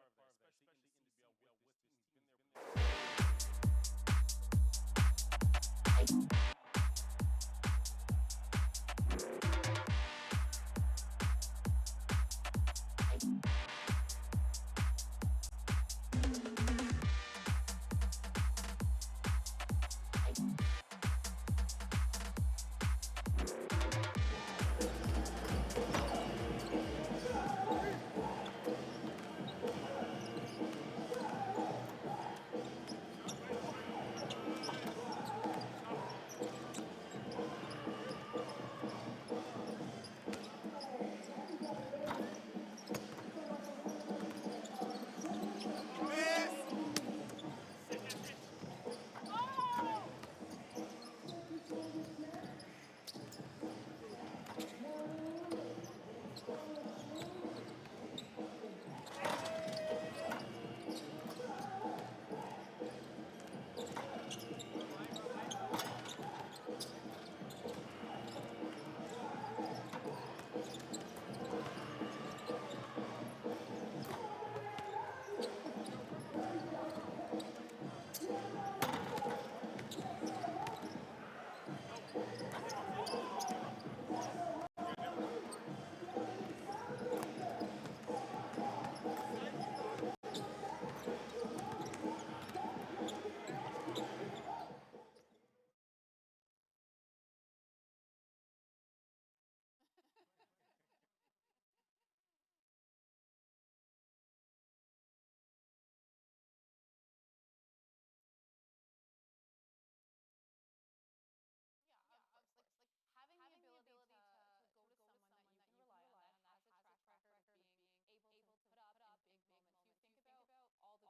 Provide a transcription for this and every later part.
of that, especially in the CEBL with this team. He's been there for having the ability to go to someone that you can rely on, that has a track record of being able to put up in big moments. You think about all the great teams, they have someone that has been there and done that. We say act like you've been here before. That's kind of the concept.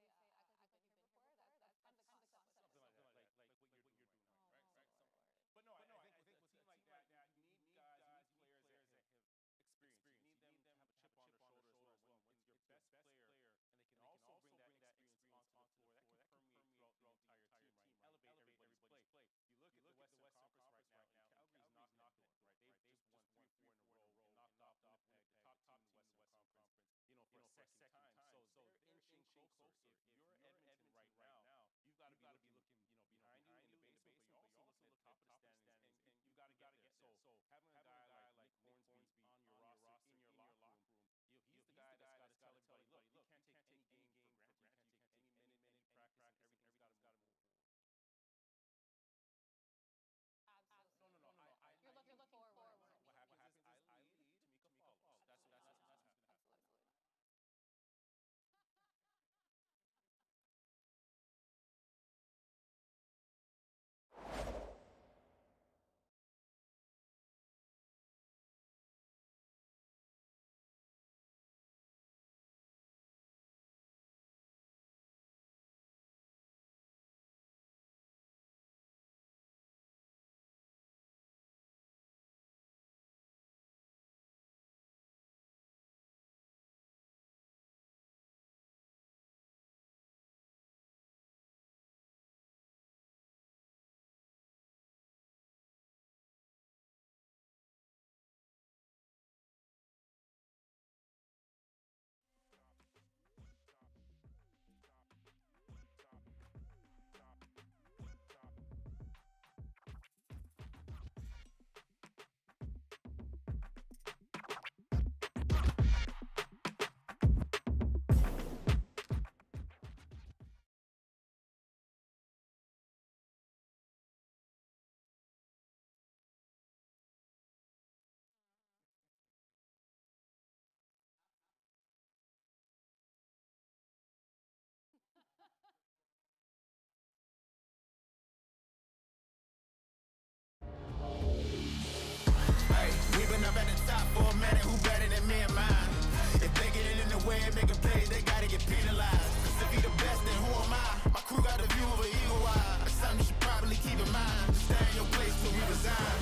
something like that, like what you're doing, right? Right. But no, I think with a team like that, you need guys, you need players that have experience. You need them to have a chip on their shoulder as well. When it's your best player, and they can also bring that experience onto the floor, that can permeate throughout the entire team, right? Elevate everybody's play. You look at the Western Conference right now, and Calgary's knocking at the door, right? They've just won 3 or 4 in a row and knocked off Winnipeg, the top team in the Western Conference, for a second time. So they're inching closer. If you're Edmonton right now, you've got to be looking, behind you in the basement, but you're also looking at the top of the standings, and you got to get there. So having a guy like Nick Hornsby on your roster, in your locker room, he's the guy that's got to tell everybody, look, you can't take any game for granted. You can't take any minute, any practice, and everything's got to move forward. Absolutely. No. You're looking forward. What happens is I lead, Tamika follows. That's what's going to happen. Absolutely. Hey, we've been up at the top for a minute, who better than me and mine? If they get it in the way and making plays, they gotta get penalized. Cause if he the best, then who am I? My crew got the view of an eagle eye. That's something you should probably keep in mind. Stay in your place till we resign.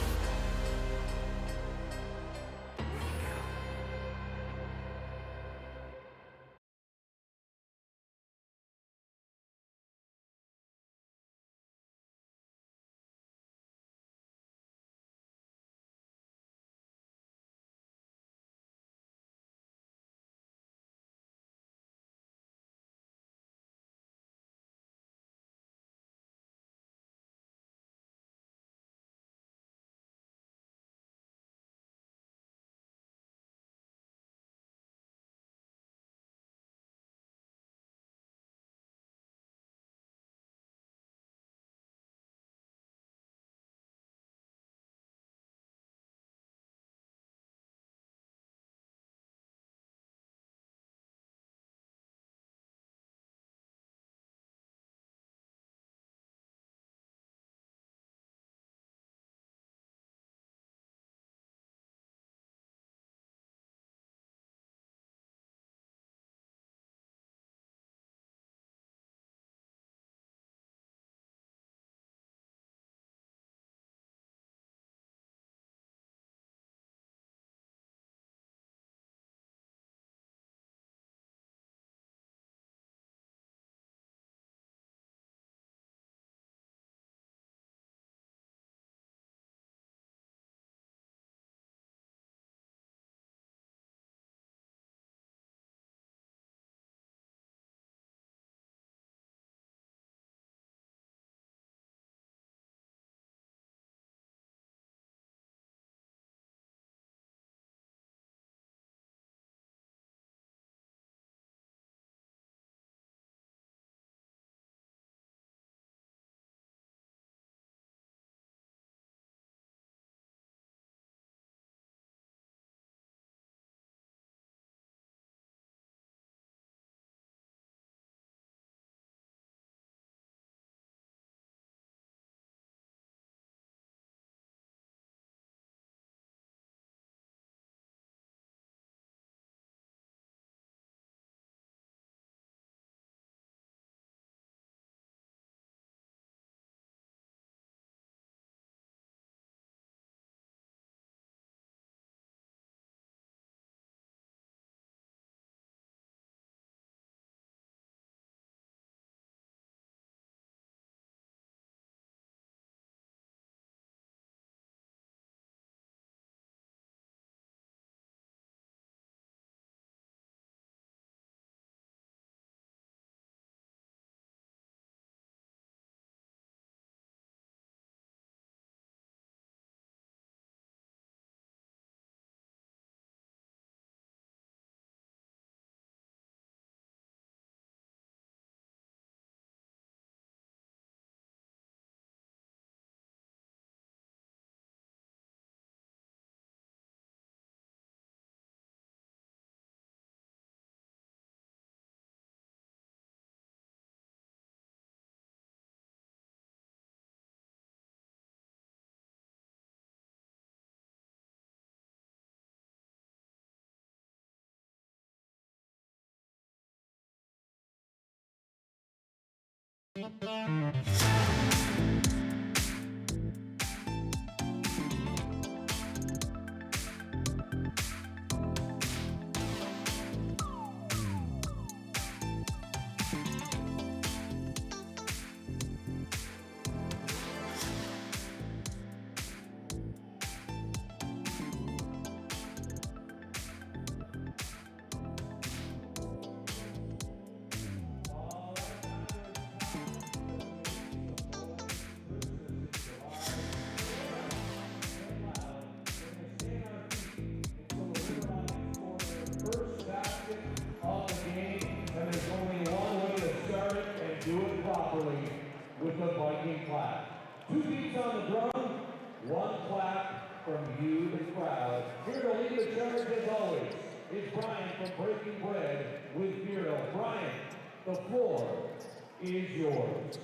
With the Viking clap. 2 beats on the drum, 1 clap from you, the crowd. Here to lead the charge as always is Brian from Breaking Bread with Beardo. Brian, the floor is yours.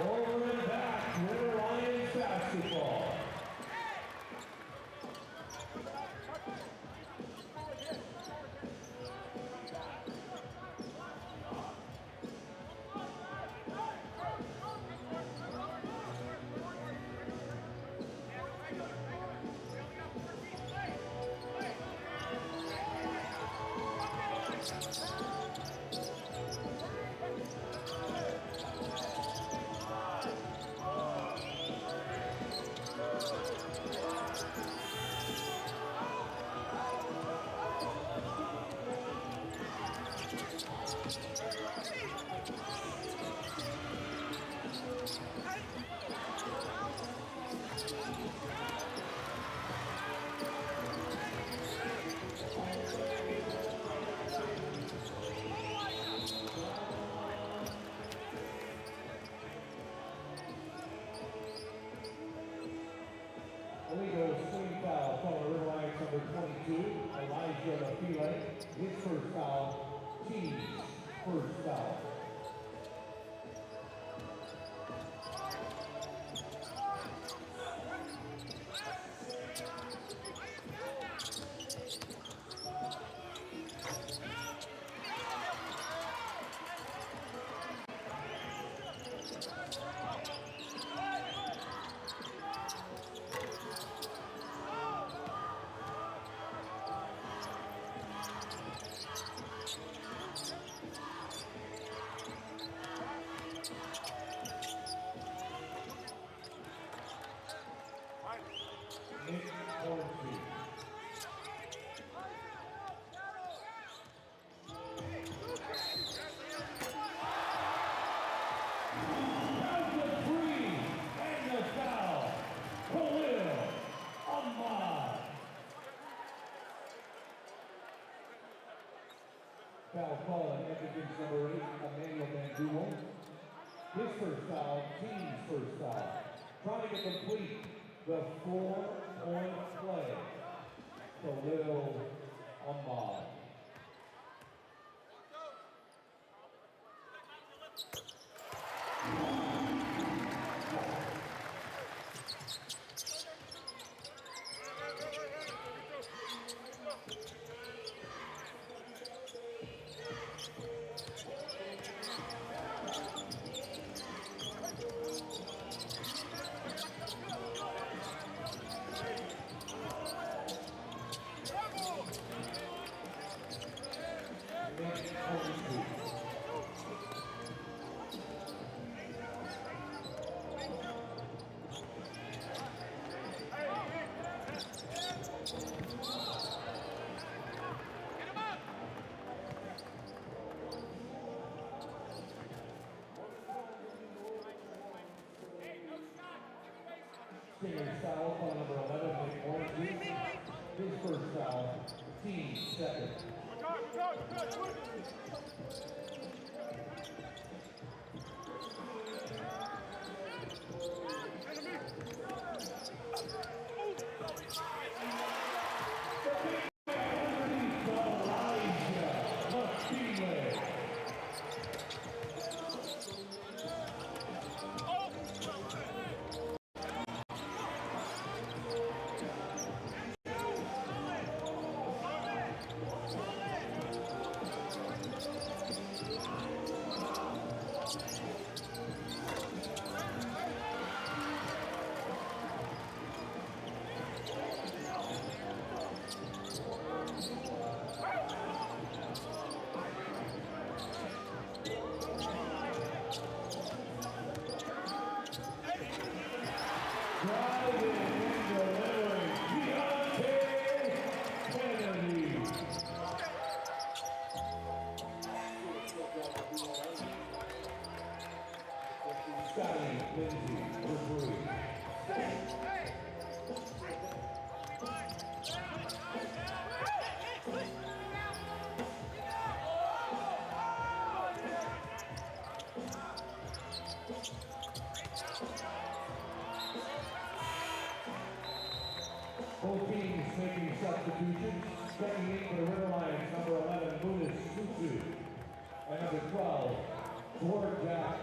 Over and back, River Lions basketball. for the Filet. His first foul. Team's first foul. Nick Hornsby. Down the three and the foul. Khalil Ahmad. Foul call on Edmonton's number 8, Emmanuel Manduo. His first foul, team's first foul. Trying to complete the 4-point play. Khalil Ahmad. Nick Hornsby. Senior foul on number 11, Nick Hornsby. His first foul, team second. Driving and delivering, Deontay Kennedy. Scotty Lindsay for three. Both teams making substitutions. Stepping in for the River Lions, number 11, Munis Sutu. And number 12, Georgia Gap.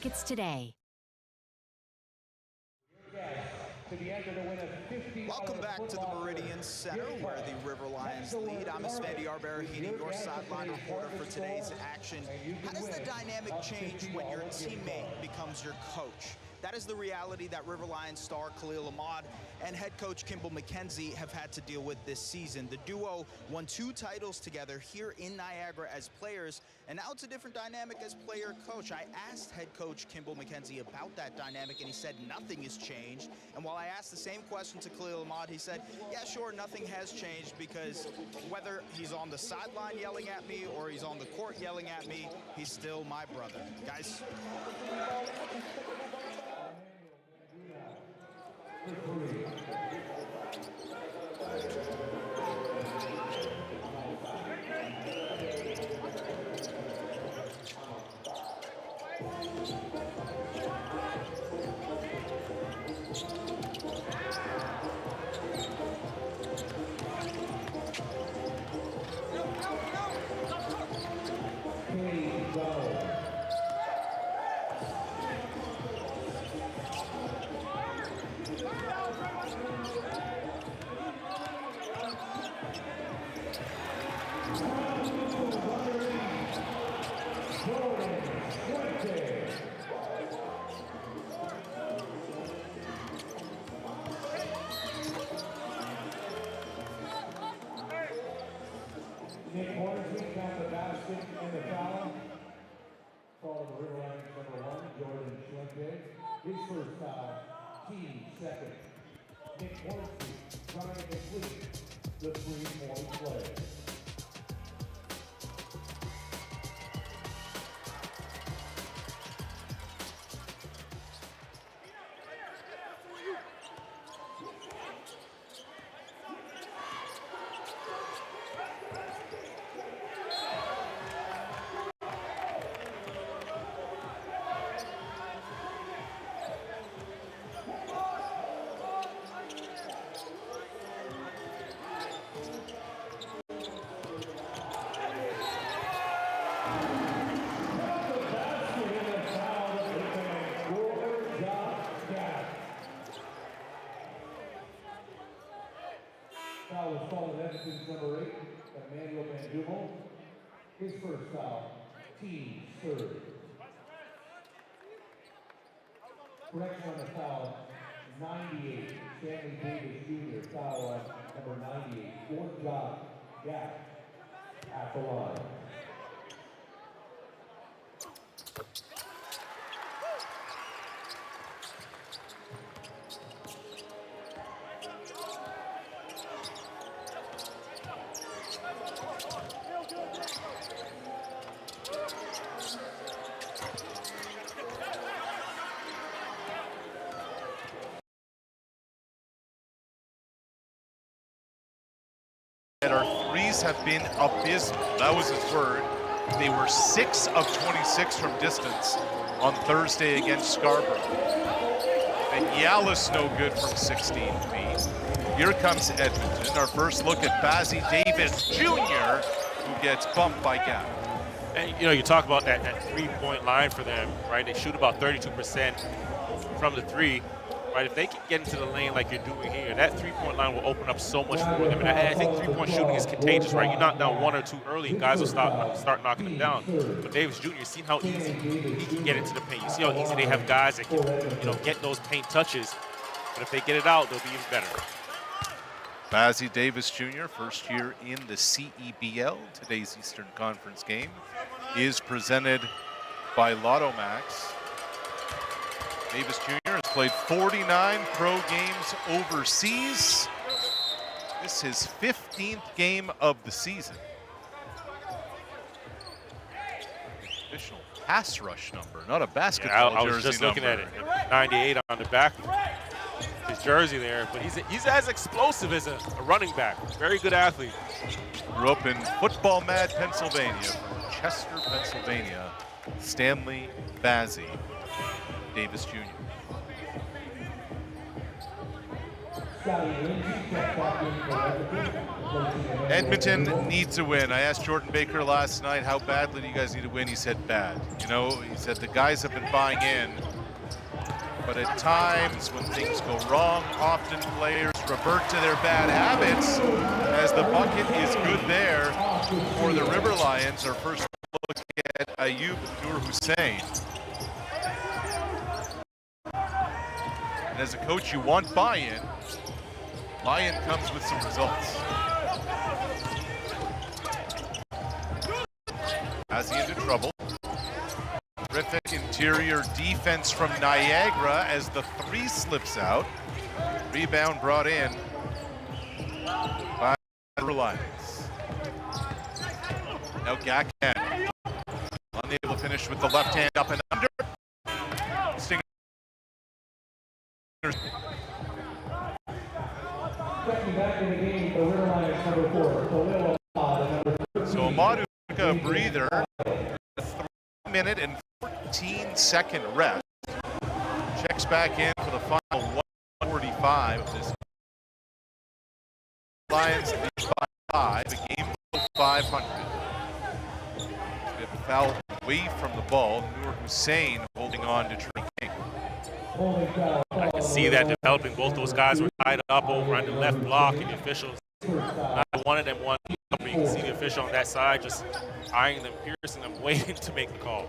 tickets today. Welcome back to the Meridian Center, where the River Lions lead. I'm Sven Yarberahini, your sideline reporter for today's action. How does the dynamic change when your teammate becomes your coach? That is the reality that River Lions star Khalil Ahmad and head coach Kimball McKenzie have had to deal with this season. The duo won 2 titles together here in Niagara as players, and now it's a different dynamic as player-coach. I asked head coach Kimball McKenzie about that dynamic, and he said nothing has changed. And while I asked the same question to Khalil Ahmad, he said, yeah, sure, nothing has changed, because whether he's on the sideline yelling at me or he's on the court yelling at me, he's still my brother. Guys. His first foul, team second. Nick Hornsby trying to complete the 3-point play. Foul was called at Edmonton's number 8, Emmanuel Van Dummel. His first foul, team third. Correction on the foul, 98, Stanley Davis Jr. Foul on number 98, fourth job, gap at the line. And our threes have been abysmal. That was his word. They were 6 of 26 from distance on Thursday against Scarborough. And Yalis no good from 16 feet. Here comes Edmonton. Our first look at Bazzi Davis Jr., who gets bumped by Gap. And you know, you talk about that 3-point line for them, right? They shoot about 32% from the 3. Right, if they can get into the lane like you're doing here, that 3-point line will open up so much for them. And I think 3-point shooting is contagious, right? You knock down 1 or 2 early, and guys will start knocking them down. But Davis Jr., you've seen how easy he can get into the paint. You see how easy they have guys that can, get those paint touches. But if they get it out, they'll be even better. Bazzi Davis Jr., first year in the CEBL. Today's Eastern Conference game is presented by Lotto Max. Davis Jr. has played 49 pro games overseas. This is his 15th game of the season. Official pass rush number, not a basketball jersey. I was just looking at it. 98 on the back. His jersey there, but he's as explosive as a running back. Very good athlete. Grew up in Football Mad, Pennsylvania, from Chester, Pennsylvania. Stanley Bazzi Davis Jr. Edmonton needs a win. I asked Jordan Baker last night, how badly do you guys need to win? He said bad. You know, he said the guys have been buying in, but at times when things go wrong, often players revert to their bad habits, as the bucket is good there for the River Lions. Our first look at Ayub Nur Hussein. And as a coach, you want buy-in. Buy-in comes with some results. Has he into trouble? Terrific interior defense from Niagara as the three slips out. Rebound brought in by the Lions. Now Gakan unable to finish with the left hand up and under. Sting. So Amadu took a breather, a 3-minute and 14-second rest. Checks back in for the final 1:45 of this. Lions lead by 5, a game below 500. We have a foul away from the ball. Nur Hussein holding on to Trey King. I can see that developing. Both those guys were tied up over on the left block, and the officials, not one of them won. You can see the official on that side just eyeing them, piercing them, waiting to make the call.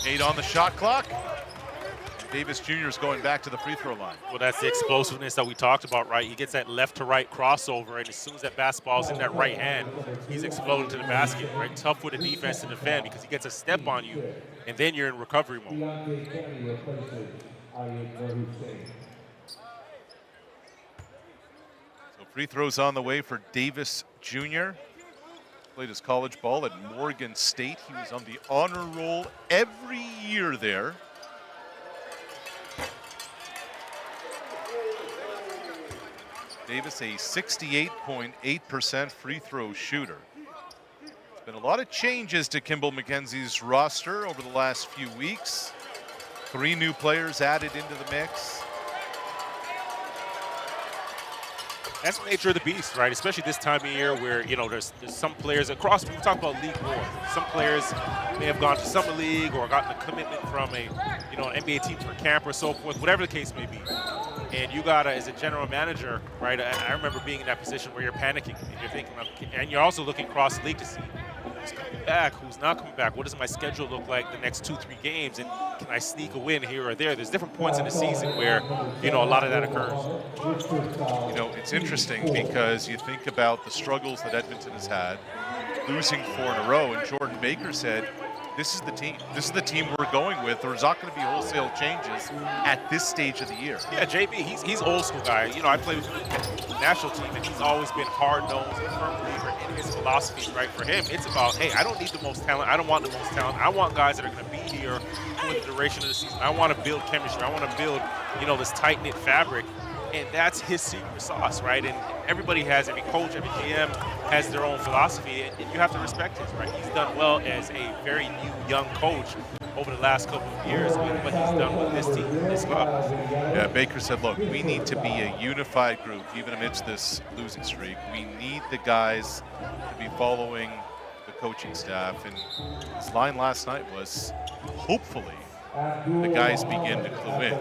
Eight on the shot clock. Davis Jr. is going back to the free throw line. Well, that's the explosiveness that we talked about, right? He gets that left to right crossover, and as soon as that basketball's in that right hand, he's exploding to the basket, right? Tough for the defense to defend because he gets a step on you, and then you're in recovery mode. So free throws on the way for Davis Jr. Played his college ball at Morgan State. He was on the honor roll every year there. Davis, a 68.8% free throw shooter. There's been a lot of changes to Kimball McKenzie's roster over the last few weeks. 3 new players added into the mix. That's the nature of the beast, right? Especially this time of year where, you know, there's some players across, we talk about league war. Some players may have gone to summer league or gotten a commitment from a, you know, an NBA team for camp or so forth, whatever the case may be. And you gotta, as a general manager, right? I remember being in that position where you're panicking and you're thinking, and you're also looking across the league to see who's coming back, who's not coming back. What does my schedule look like the next 2-3 games, and can I sneak a win here or there? There's different points in the season where, you know, a lot of that occurs. You know, it's interesting because you think about the struggles that Edmonton has had, losing 4 in a row, and Jordan Baker said, this is the team. This is the team we're going with. There's not going to be wholesale changes at this stage of the year. Yeah, JB, he's old school guy. You know, I played with the national team, and he's always been hard-nosed and firm believer in his philosophy, right? For him, it's about, hey, I don't need the most talent. I don't want the most talent. I want guys that are going to be here for the duration of the season. I want to build chemistry. I want to build, you know, this tight-knit fabric. And that's his secret sauce, right? And everybody has, every coach, every GM has their own philosophy, and you have to respect his, right? He's done well as a very new, young coach over the last couple of years with what he's done with this team, this club. Yeah, Baker said, look, we need to be a unified group, even amidst this losing streak. We need the guys to be following the coaching staff. And his line last night was, hopefully, the guys begin to clue in.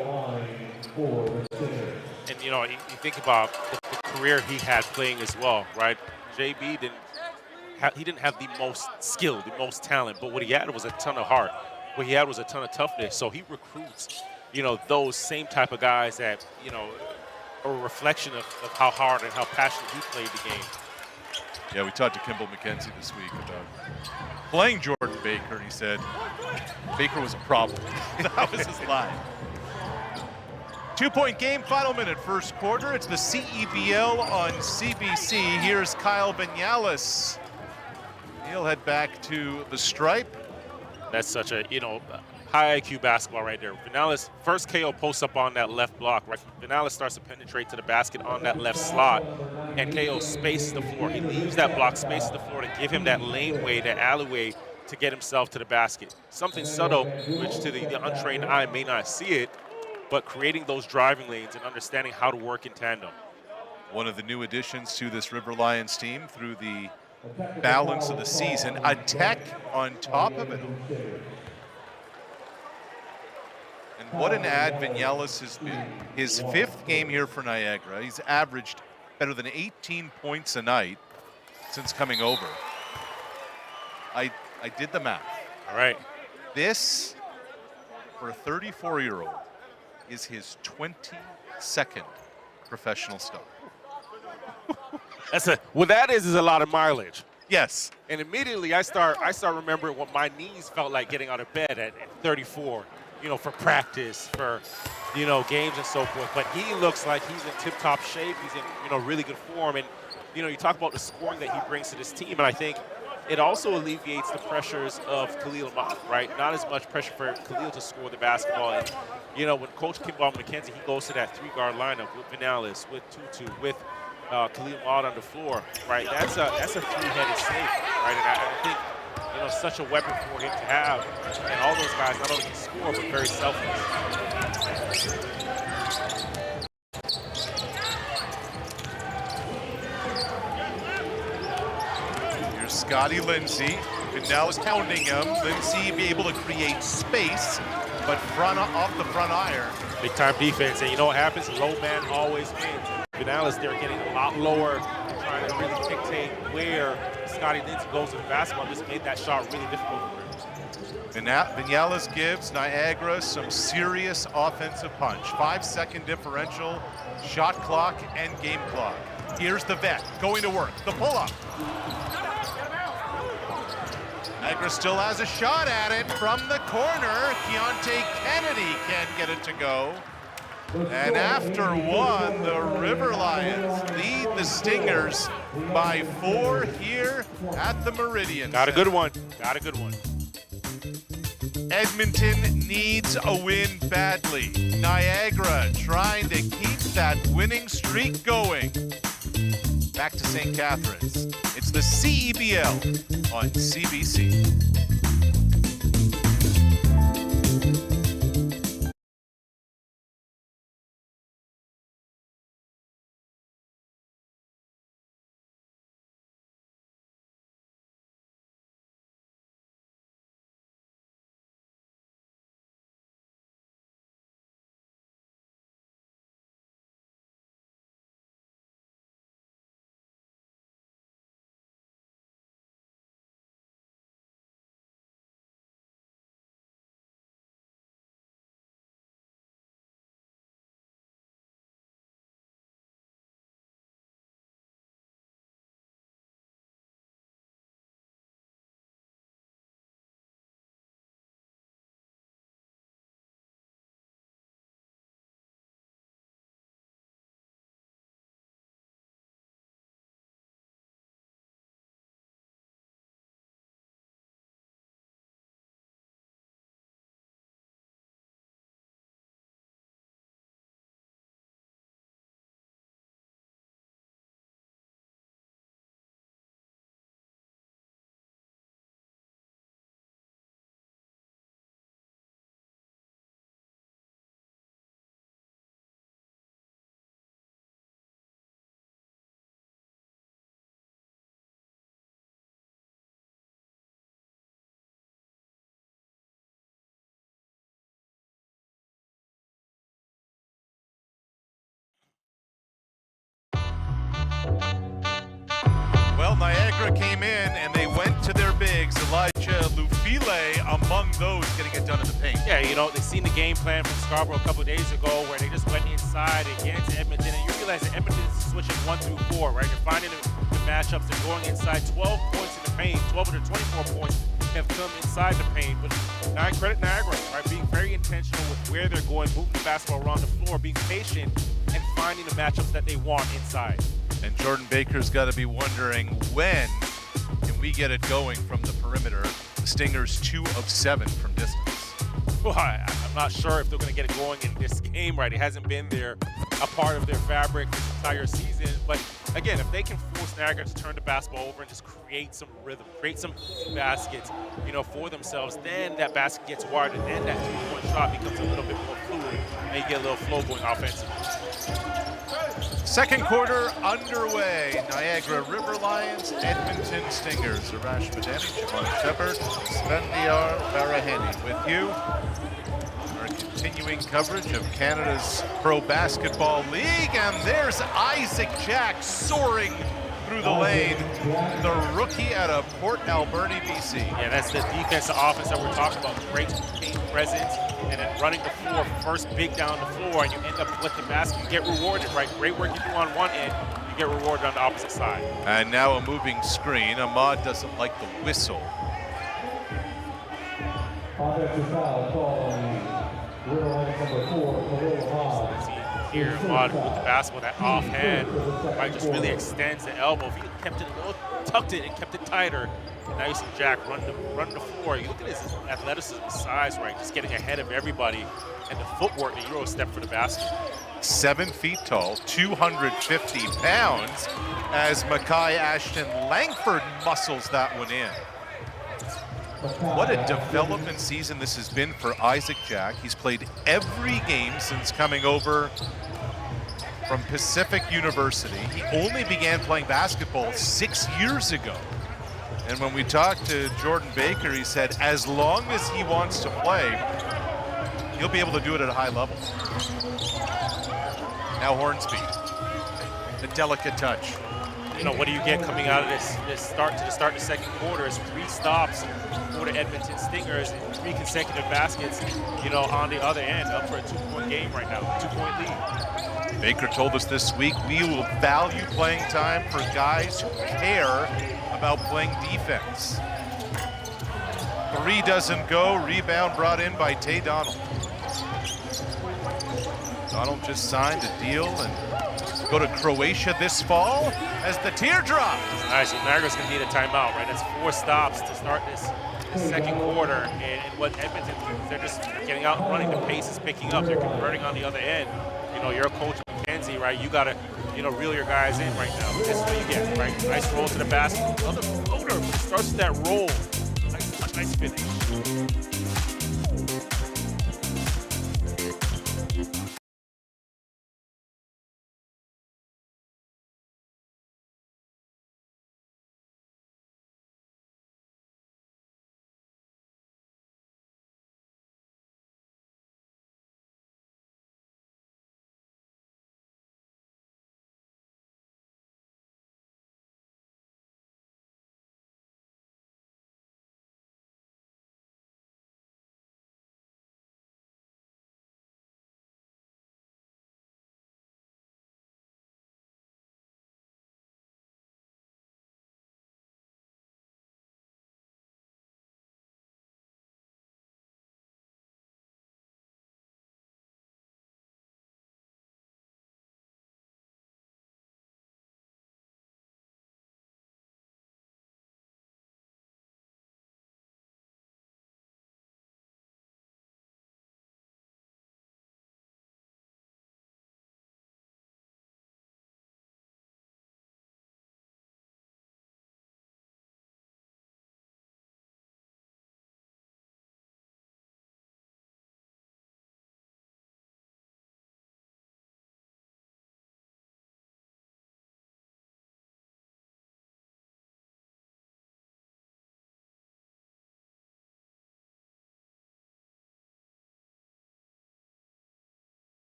And, you know, you think about the career he had playing as well, right? JB didn't have the most skill, the most talent, but what he had was a ton of heart. What he had was a ton of toughness. So he recruits, you know, those same type of guys that, you know, are a reflection of how hard and how passionate he played the game. Yeah, we talked to Kimball McKenzie this week about playing Jordan Baker, and he said Baker was a problem. That was his line. 2-point game, final minute, first quarter. It's the CEBL on CBC. Here's Kyle Vinales. He'll head back to the stripe. That's such a, you know, high IQ basketball right there. Vinales, first KO posts up on that left block, right? Vinales starts to penetrate to the basket on that left slot, and KO spaces the floor. He leaves that block, spaces the floor to give him that laneway, that alleyway to get himself to the basket. Something subtle, which to the untrained eye may not see it, but creating those driving lanes and understanding how to work in tandem. One of the new additions to this River Lions team through the balance of the season, a tech on top of it. And what an ad Vinales has been. His 5th game here for Niagara. He's averaged better than 18 points a night since coming over. I did the math. All right. This, for a 34-year-old, is his 22nd professional start. What that is a lot of mileage. Yes. And immediately I start remembering what my knees felt like getting out of bed at 34, for practice, for, games and so forth. But he looks like he's in tip-top shape. He's in, really good form. And, you talk about the scoring that he brings to this team, and I think it also alleviates the pressures of Khalil Ahmad, right? Not as much pressure for Khalil to score the basketball. And, when Coach Kimball McKenzie, he goes to that 3-guard lineup with Vinales, with Tutu, with Khalil Ahmad on the floor, right? That's a 3-headed snake, right? And I think, such a weapon for him to have. And all those guys not only can score, but very selfless. Here's Scotty Lindsay. Vinales pounding him. Lindsay be able to create space, but off the front iron. Big time defense, and you know what happens? Low man always wins. Vinales, they're getting a lot lower, trying to really dictate where Scotty Lindsay goes to the basketball. Just made that shot really difficult for him. Vinales gives Niagara some serious offensive punch. 5-second differential, shot clock, and game clock. Here's the vet going to work. The pull-up. Niagara still has a shot at it from the corner. Keontae Kennedy can't get it to go. And after one, the River Lions lead the Stingers by 4 here at the Meridian. Got a good one. Got a good one. Edmonton needs a win badly. Niagara trying to keep that winning streak going. Back to St. Catharines. It's the CEBL on CBC. Well, Niagara came in and they went to their bigs. Elijah Lufile among those getting it done in the paint. Yeah, they've seen the game plan from Scarborough a couple of days ago where they just went inside against Edmonton. And you realize that Edmonton is switching 1 through 4, right? They're finding the matchups. They're going inside. 12 points in the paint. 12 of their 24 points have come inside the paint. But I credit Niagara, right? Being very intentional with where they're going, moving the basketball around the floor, being patient, and finding the matchups that they want inside. And Jordan Baker's got to be wondering, when can we get it going from the perimeter? The Stingers 2 of 7 from distance. I'm not sure if they're going to get it going in this game, right? It hasn't been a part of their fabric this entire season. But again, if they can force Niagara to turn the basketball over and just create some rhythm, create some baskets, for themselves, then that basket gets wired, and then that three-point shot becomes a little bit more fluid, and you get a little flow going offensively. Second quarter underway. Niagara River Lions, Edmonton Stingers. Arash Madani, Jamon Shepard, Svendiar Baraheni with you. Our continuing coverage of Canada's Pro Basketball League. And there's Isaac Jack soaring through the lane. The rookie out of Port Alberni, BC. Yeah, that's the defensive offense that we're talking about. Great game presence, and then running the floor, first big down the floor, and you end up with the basket. You get rewarded, right? Great work you do on one end, you get rewarded on the opposite side. And now a moving screen. Ahmad doesn't like the whistle. Offensive foul call on River Lions number 4, Khalil Ahmad. Here, Ahmad with the basketball, that offhand, right, just really extends the elbow. If he kept it a little, tucked it and kept it tighter, now you see Jack run the floor. You look at his athleticism, his size, right, just getting ahead of everybody, and the footwork, the Euro step for the basket. 7 feet tall, 250 pounds, as Makai Ashton Langford muscles that one in. What a development season this has been for Isaac Jack. He's played every game since coming over from Pacific University. He only began playing basketball 6 years ago. And when we talked to Jordan Baker, he said as long as he wants to play, he'll be able to do it at a high level. Now Hornsby, the delicate touch. What do you get coming out of this start to the second quarter is 3 stops for the Edmonton Stingers and 3 consecutive baskets, on the other end, up for a 2-point game right now, 2-point lead. Baker told us this week, we will value playing time for guys who care about playing defense. 3 doesn't go, rebound brought in by Tay Donald. Donald just signed a deal and go to Croatia this fall as the teardrop. Nice, so Niagara's going to need a timeout, right? That's 4 stops to start this second quarter, and what Edmonton is, they're just getting out and running. The pace is picking up. They're converting on the other end. You're a coach, McKenzie, right? You got to, reel your guys in right now. This is what you get, right? Nice roll to the basket. Another floater starts with that roll. Nice finish.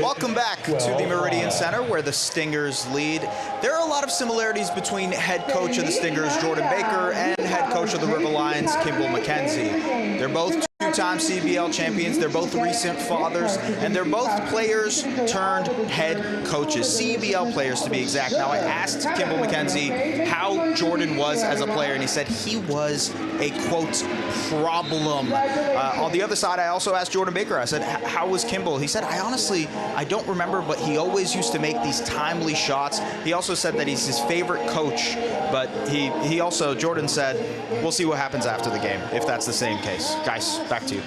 Welcome back to the Meridian Center, where the Stingers lead. There are a lot of similarities between head coach of the Stingers, Jordan Baker, and head coach of the River Lions, Kimball McKenzie. They're both 2 two-time CEBL champions. They're both recent fathers, and they're both players turned head coaches, CEBL players to be exact. Now, I asked Kimball McKenzie how Jordan was as a player, and he said he was a, quote, problem. On the other side, I also asked Jordan Baker, I said, how was Kimball? He said, I don't remember, but he always used to make these timely shots. He also said that he's his favorite coach, but he also, Jordan said, we'll see what happens after the game, if that's the same case. Guys, back to you.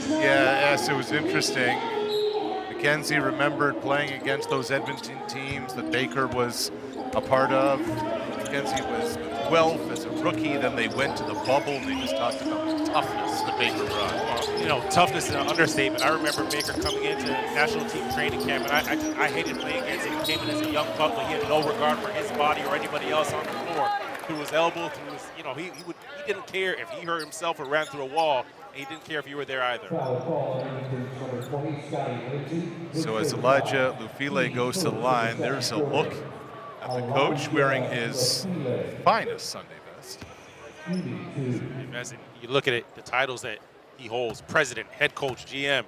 Yeah, yes, it was interesting. McKenzie remembered playing against those Edmonton teams that Baker was a part of. McKenzie was 12 as a rookie, then they went to the bubble, and they just talked about the toughness that Baker brought. Well, you know, toughness is an understatement. I remember Baker coming into national team training camp, and I hated playing against him. He came in as a young buck, but he had no regard for his body or anybody else on the floor. Through his elbow, through his, you know, he didn't care if he hurt himself or ran through a wall, and he didn't care if you were there either. So as Elijah Lufile goes to the line, there's a look at the coach wearing his finest Sunday best. As you look at it, the titles that he holds, president, head coach, GM,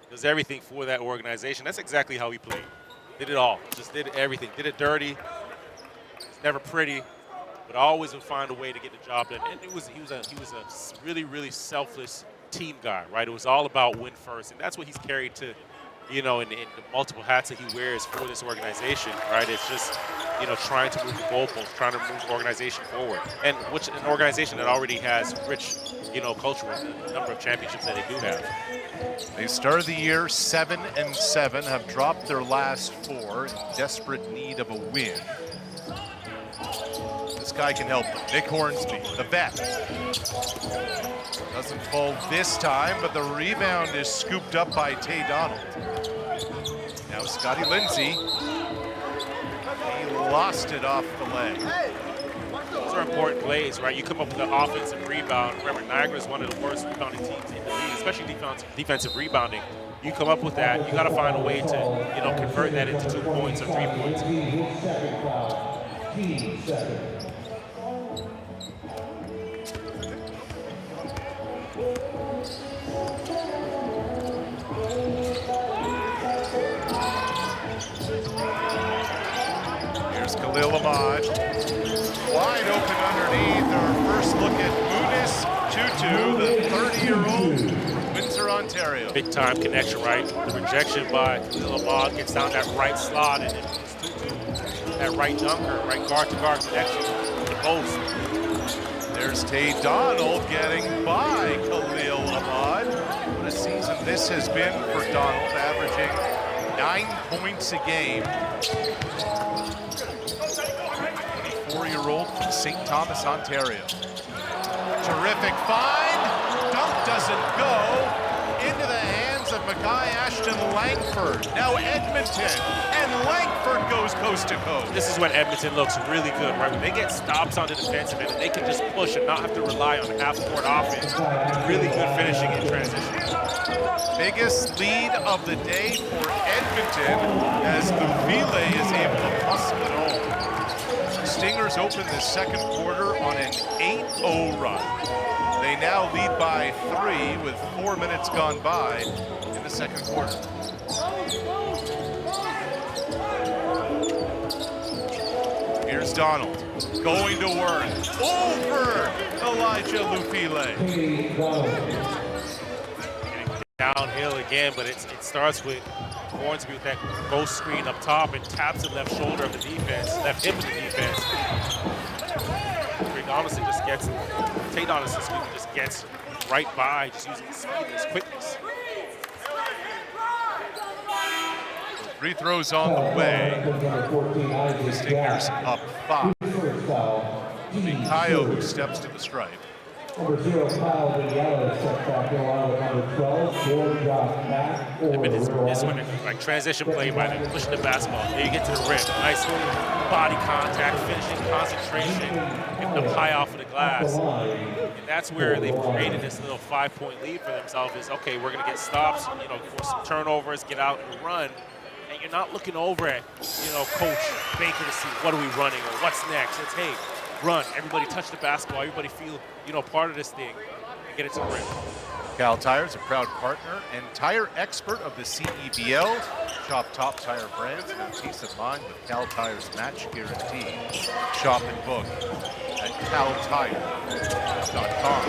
does everything for that organization. That's exactly how he played. Did it all, just did everything. Did it dirty, it's never pretty, but always would find a way to get the job done. And he was a really, really selfless team guy, right? It was all about win first, and that's what he's carried to, you know, in the multiple hats that he wears for this organization, right? It's just, you know, trying to move the goalposts, trying to move the organization forward, and which an organization that already has rich, you know, culture with the number of championships that they do have. They started the year 7-7, have dropped their last 4 in desperate need of a win. This guy can help them. Nick Hornsby, the vet. Doesn't fall this time, but the rebound is scooped up by Tay Donald. Now Scotty Lindsay. He lost it off the leg. Those are important plays, right? You come up with an offensive rebound. Remember, Niagara is one of the worst rebounding teams in the league, especially defensive rebounding. You come up with that, you got to find a way to, you know, convert that into 2 points or 3 points. Here's Khalil Ahmad. Wide open underneath. Our first look at Munis Tutu, the 30-year-old from Windsor, Ontario. Big time connection, right? The rejection by Khalil Ahmad gets down that right slot, and then Tutu, that right dunker, right guard-to-guard connection to the post. There's Tay Donald getting by Khalil Ahmad. What a season this has been for Donald, averaging 9 points a game. 24-year-old from St. Thomas, Ontario. Terrific find. Dunk doesn't go. Into the hands of Mackay Ashton Langford. Now Edmonton, and Langford goes coast to coast. This is when Edmonton looks really good, right? When they get stops on the defensive end and they can just push and not have to rely on half-court offense. Really good finishing in transition. Biggest lead of the day for Edmonton as Lufile is able to muscle it home. Stingers open the second quarter on an 8-0 run. They now lead by 3 with 4 minutes gone by in the second quarter. Here's Donald going to work over Elijah Lufile. Downhill again, but it starts with Hornsby with that ghost screen up top and taps the left shoulder of the defense, left hip of the defense. Donaldson just gets, Tay Donaldson just gets right by, just using his speed and his quickness. Free throws on the way. Stingers up 5. Mikayo who steps to the stripe. Number 0 foul in yellow, set back along with number 12, George Matt. This one, like transition play by them, pushing the basketball. There you get to the rim. Nice body contact, finishing, concentration, getting up high off of the glass. And that's where they've created this little 5-point lead for themselves is, okay, we're going to get stops, you know, force some turnovers, get out and run. And you're not looking over at, you know, Coach Baker to see what are we running or what's next. It's, hey, run. Everybody touch the basketball. Everybody feel, you know, part of this thing and get it to the rim. Cal Tire is a proud partner and tire expert of the CEBL. Shop top tire brands and have peace of mind with Cal Tire's match guarantee. Shop and book at caltire.com.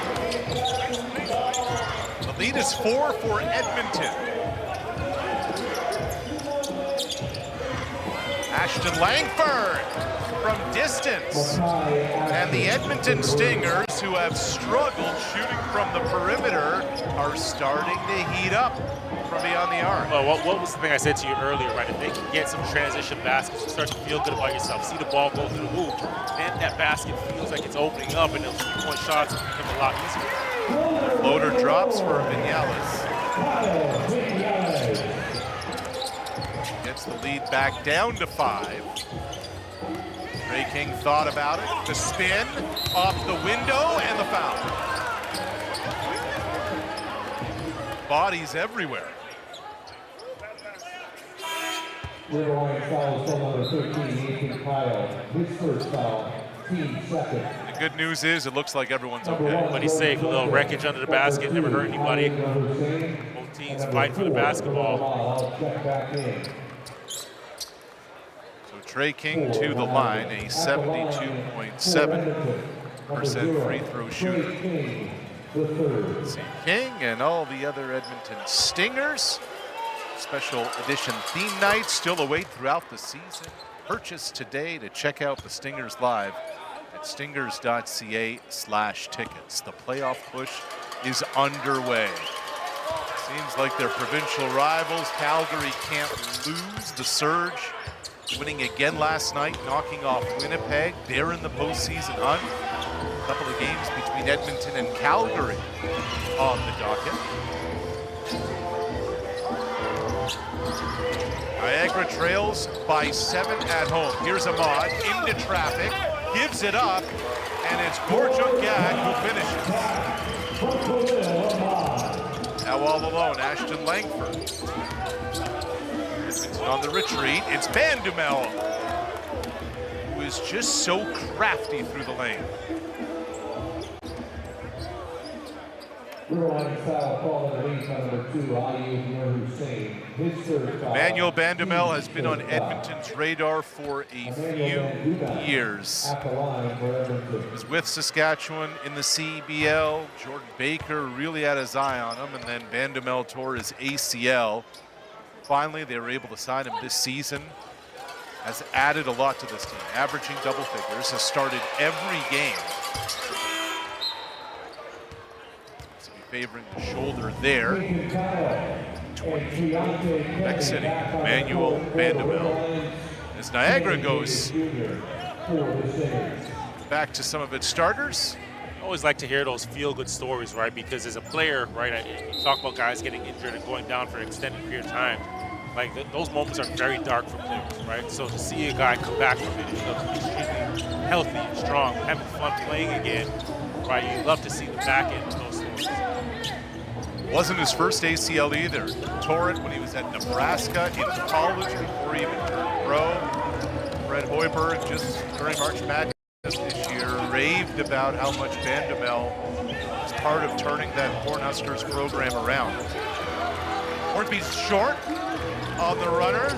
The lead is 4 for Edmonton. Ashton Langford from distance. And the Edmonton Stingers, who have struggled shooting from the perimeter, are starting to heat up from beyond the arc. Well, what was the thing I said to you earlier, right? If they can get some transition baskets, you start to feel good about yourself. See the ball go through the hoop, then that basket feels like it's opening up, and those three-point shots become a lot easier. Floater drops for Vinales. Gets the lead back down to 5. Trey King thought about it. The spin, off the window, and the foul. Bodies everywhere. Line foul from number 13, Nathan Kyle. His first foul, team second. The good news is it looks like everyone's okay. Everybody's safe. A little wreckage under the basket, never hurt anybody. Both teams fighting for the basketball. I'll check back in. Trey King to the line, a 72.7% free throw shooter. See King and all the other Edmonton Stingers. Special edition theme night still await throughout the season. Purchase today to check out the Stingers live at stingers.ca/tickets. The playoff push is underway. Seems like their provincial rivals, Calgary, can't lose. The Surge winning again last night, knocking off Winnipeg. They're in the postseason hunt. A couple of games between Edmonton and Calgary on the docket. Niagara trails by 7 at home. Here's Ahmad into traffic, gives it up, and it's Gorchuk Gag who finishes. Now all alone, Ashton Langford. Edmonton on the retreat. It's Bandumel, who is just so crafty through the lane. Emmanuel Bandumel has been on Edmonton's radar for a few years. He was with Saskatchewan in the CEBL. Jordan Baker really had his eye on him, and then Bandumel tore his ACL. Finally, they were able to sign him this season. Has added a lot to this team, averaging double figures, has started every game. Favoring the shoulder there. 24. Next inning, Emmanuel Bandumel. As Niagara goes back to some of its starters. I always like to hear those feel-good stories, right? Because as a player, right, you talk about guys getting injured and going down for an extended period of time. Like, those moments are very dark for players, right? So to see a guy come back from it, look extremely healthy and strong, having fun playing again, right? You love to see the back end of those stories. Wasn't his first ACL either. Tore it when he was at Nebraska in college before he even turned pro. Fred Hoiberg just during March Madness this year raved about how much Bandumel was part of turning that Cornhuskers program around. Hornby's short on the runner.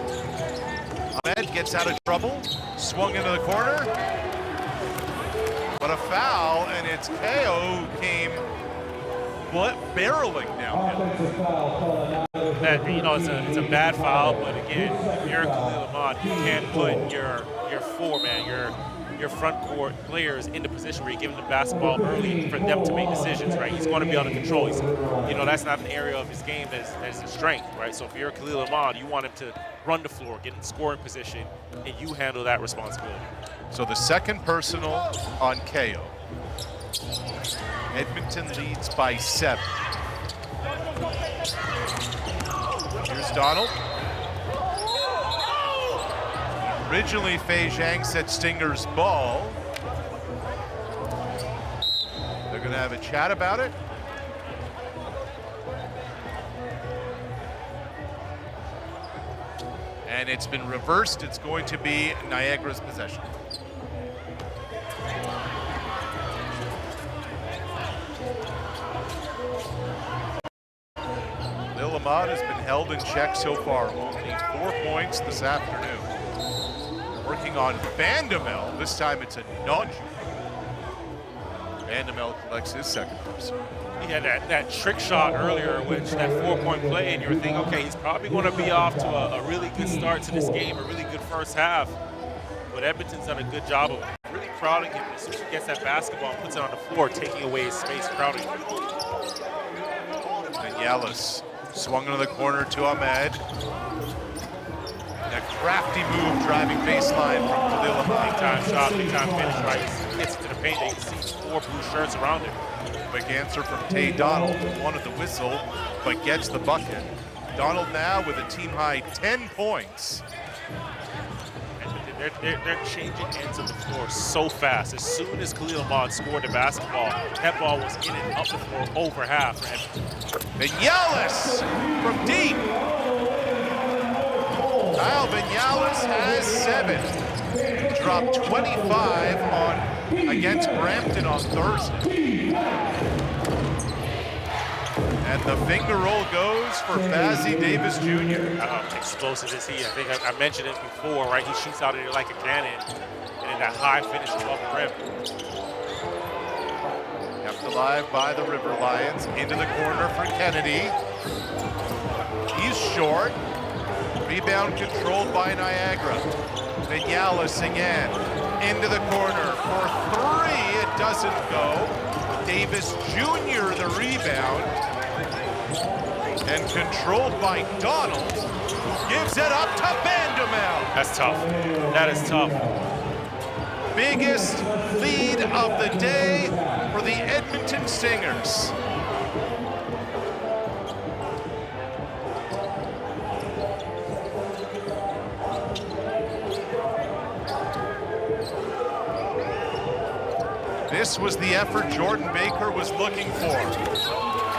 Ahmed gets out of trouble, swung into the corner. But a foul, and it's KO who came barreling downhill. That, you know, it's a bad foul, but again, if you're Khalil Ahmad, you can't put your four-man, your front court players in the position where you're giving the basketball early for them to make decisions, right? He's going to be able to control. He's, you know, that's not an area of his game that's his strength, right? So if you're Khalil Ahmad, you want him to run the floor, get in scoring position, and you handle that responsibility. So the second personal on KO. Edmonton leads by 7. Here's Donald. Originally, Fei Zhang said Stingers ball. They're going to have a chat about it. And it's been reversed. It's going to be Niagara's possession. Lamont has been held in check so far. Only 4 points this afternoon. Working on Vandemel. This time it's a non-shooter. Vandemel collects his second person. He had that trick shot earlier, which that 4-point play, and you were thinking, okay, he's probably going to be off to a really good start to this game, a really good first half. But Edmonton's done a good job of really crowding him. As soon as he gets that basketball and puts it on the floor, taking away his space, crowding him. And Yalis swung into the corner to Ahmed. A crafty move driving baseline from Khalil Ahmed. Big time shot, big time finish, right? He gets into the paint, you can see 4 blue shirts around him. Quick answer from Tay Donald, who wanted the whistle, but gets the bucket. Donald now with a team-high 10 points. They're changing ends of the floor so fast. As soon as Khalil Ahmed scored the basketball, that ball was in and up the floor over half. Vinales from deep. Kyle Vinales has 7. Dropped 25 against Brampton on Thursday. And the finger roll goes for Bazzi Davis Jr. How explosive is he? I think I mentioned it before, right? He shoots out of there like a cannon, and then that high finish above the rim. Kept alive by the River Lions. Into the corner for Kennedy. He's short. Rebound controlled by Niagara. Vinales again. Into the corner for 3. It doesn't go. Davis Jr. the rebound. And controlled by Donald, who gives it up to Vandemel. That's tough. That is tough. Biggest lead of the day for the Edmonton Stingers. This was the effort Jordan Baker was looking for.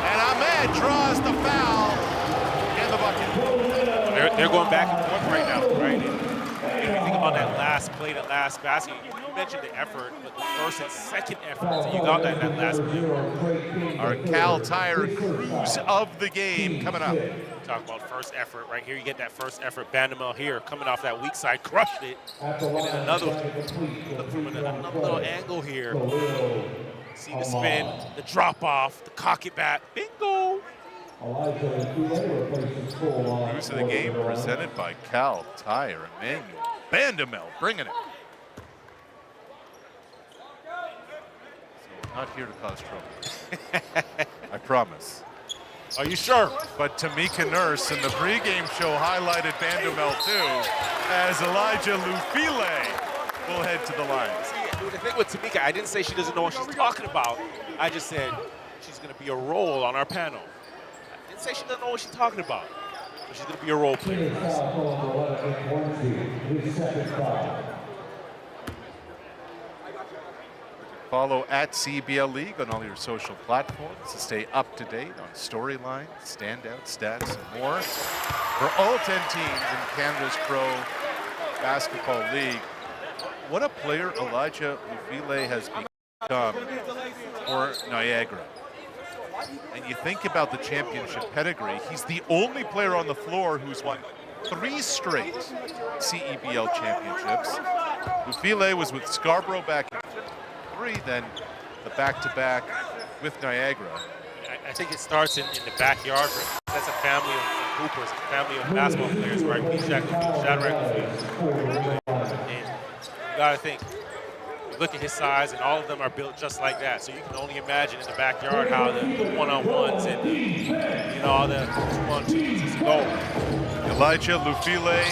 And Ahmed draws the foul and the bucket. They're going back and forth right now, right? And you think about that last play, that last basket. You mentioned the effort, but the first and second efforts that you got that last play. Our Cal Tire cruise of the game coming up. Talk about first effort right here. You get that first effort. Vandemel here coming off that weak side, crushed it. And then another little angle here. See the spin, the drop off, the cock it back. Bingo! Cruise of the game presented by Cal Tire. Emmanuel Vandemel bringing it. So we're not here to cause trouble. I promise. Are you sure? But Tamika Nurse in the pregame show highlighted Vandemel too, as Elijah Lufile will head to the lines. The thing with Tamika, I didn't say she doesn't know what she's talking about. I just said she's going to be a role on our panel. I didn't say she doesn't know what she's talking about, but she's going to be a role player. Follow at CEBL League on all your social platforms to stay up to date on storylines, standout stats, and more. For all 10 teams in Canada's Pro Basketball League, what a player Elijah Lufile has become for Niagara. And you think about the championship pedigree, he's the only player on the floor who's won 3 straight CEBL championships. Lufile was with Scarborough back in 3, then the back-to-back with Niagara. I think it starts in the backyard. That's a family of hoopers, a family of basketball players, right? Shadrach Lufile. You gotta think, look at his size, and all of them are built just like that. So you can only imagine in the backyard how the one-on-ones and all the 2-on-2s go. Elijah Lufile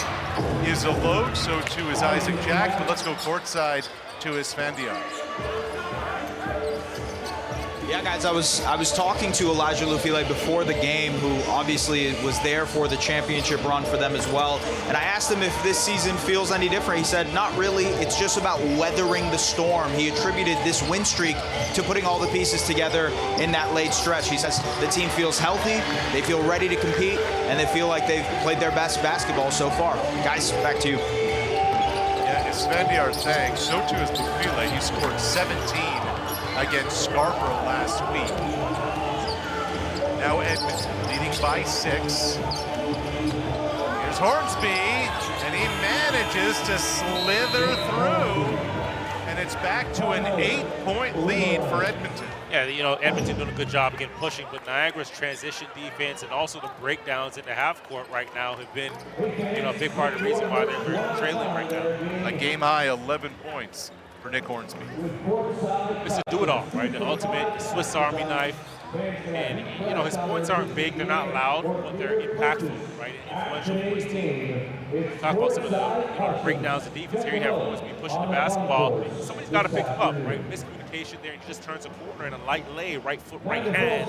is a load, so too is Isaac Jack. But let's go courtside to Isfandiar. Yeah, guys, I was talking to Elijah Lufile before the game, who obviously was there for the championship run for them as well. And I asked him if this season feels any different. He said, not really. It's just about weathering the storm. He attributed this win streak to putting all the pieces together in that late stretch. He says the team feels healthy, they feel ready to compete, and they feel like they've played their best basketball so far. Guys, back to you. Yeah, Isfandiar saying, so too is Lufile. He scored 17 against Scarborough last week. Now Edmonton leading leading by 6. Here's Hornsby, and he manages to slither through, and it's back to an 8-point lead for Edmonton. Yeah, you know, Edmonton doing a good job again pushing, but Niagara's transition defense and also the breakdowns in the half court right now have been, you know, a big part of the reason why they're trailing right now. A game high 11 points for Nick Hornsby. It's a do-it-all, right? The ultimate Swiss Army knife. And, you know, his points aren't big, they're not loud, but they're impactful, right? Influential for his team. Talk about some of the, you know, the breakdowns of defense. Here you have Hornsby pushing the basketball. Somebody's got to pick him up, right? Miscommunication there, and he just turns a corner and a light lay, right foot, right hand.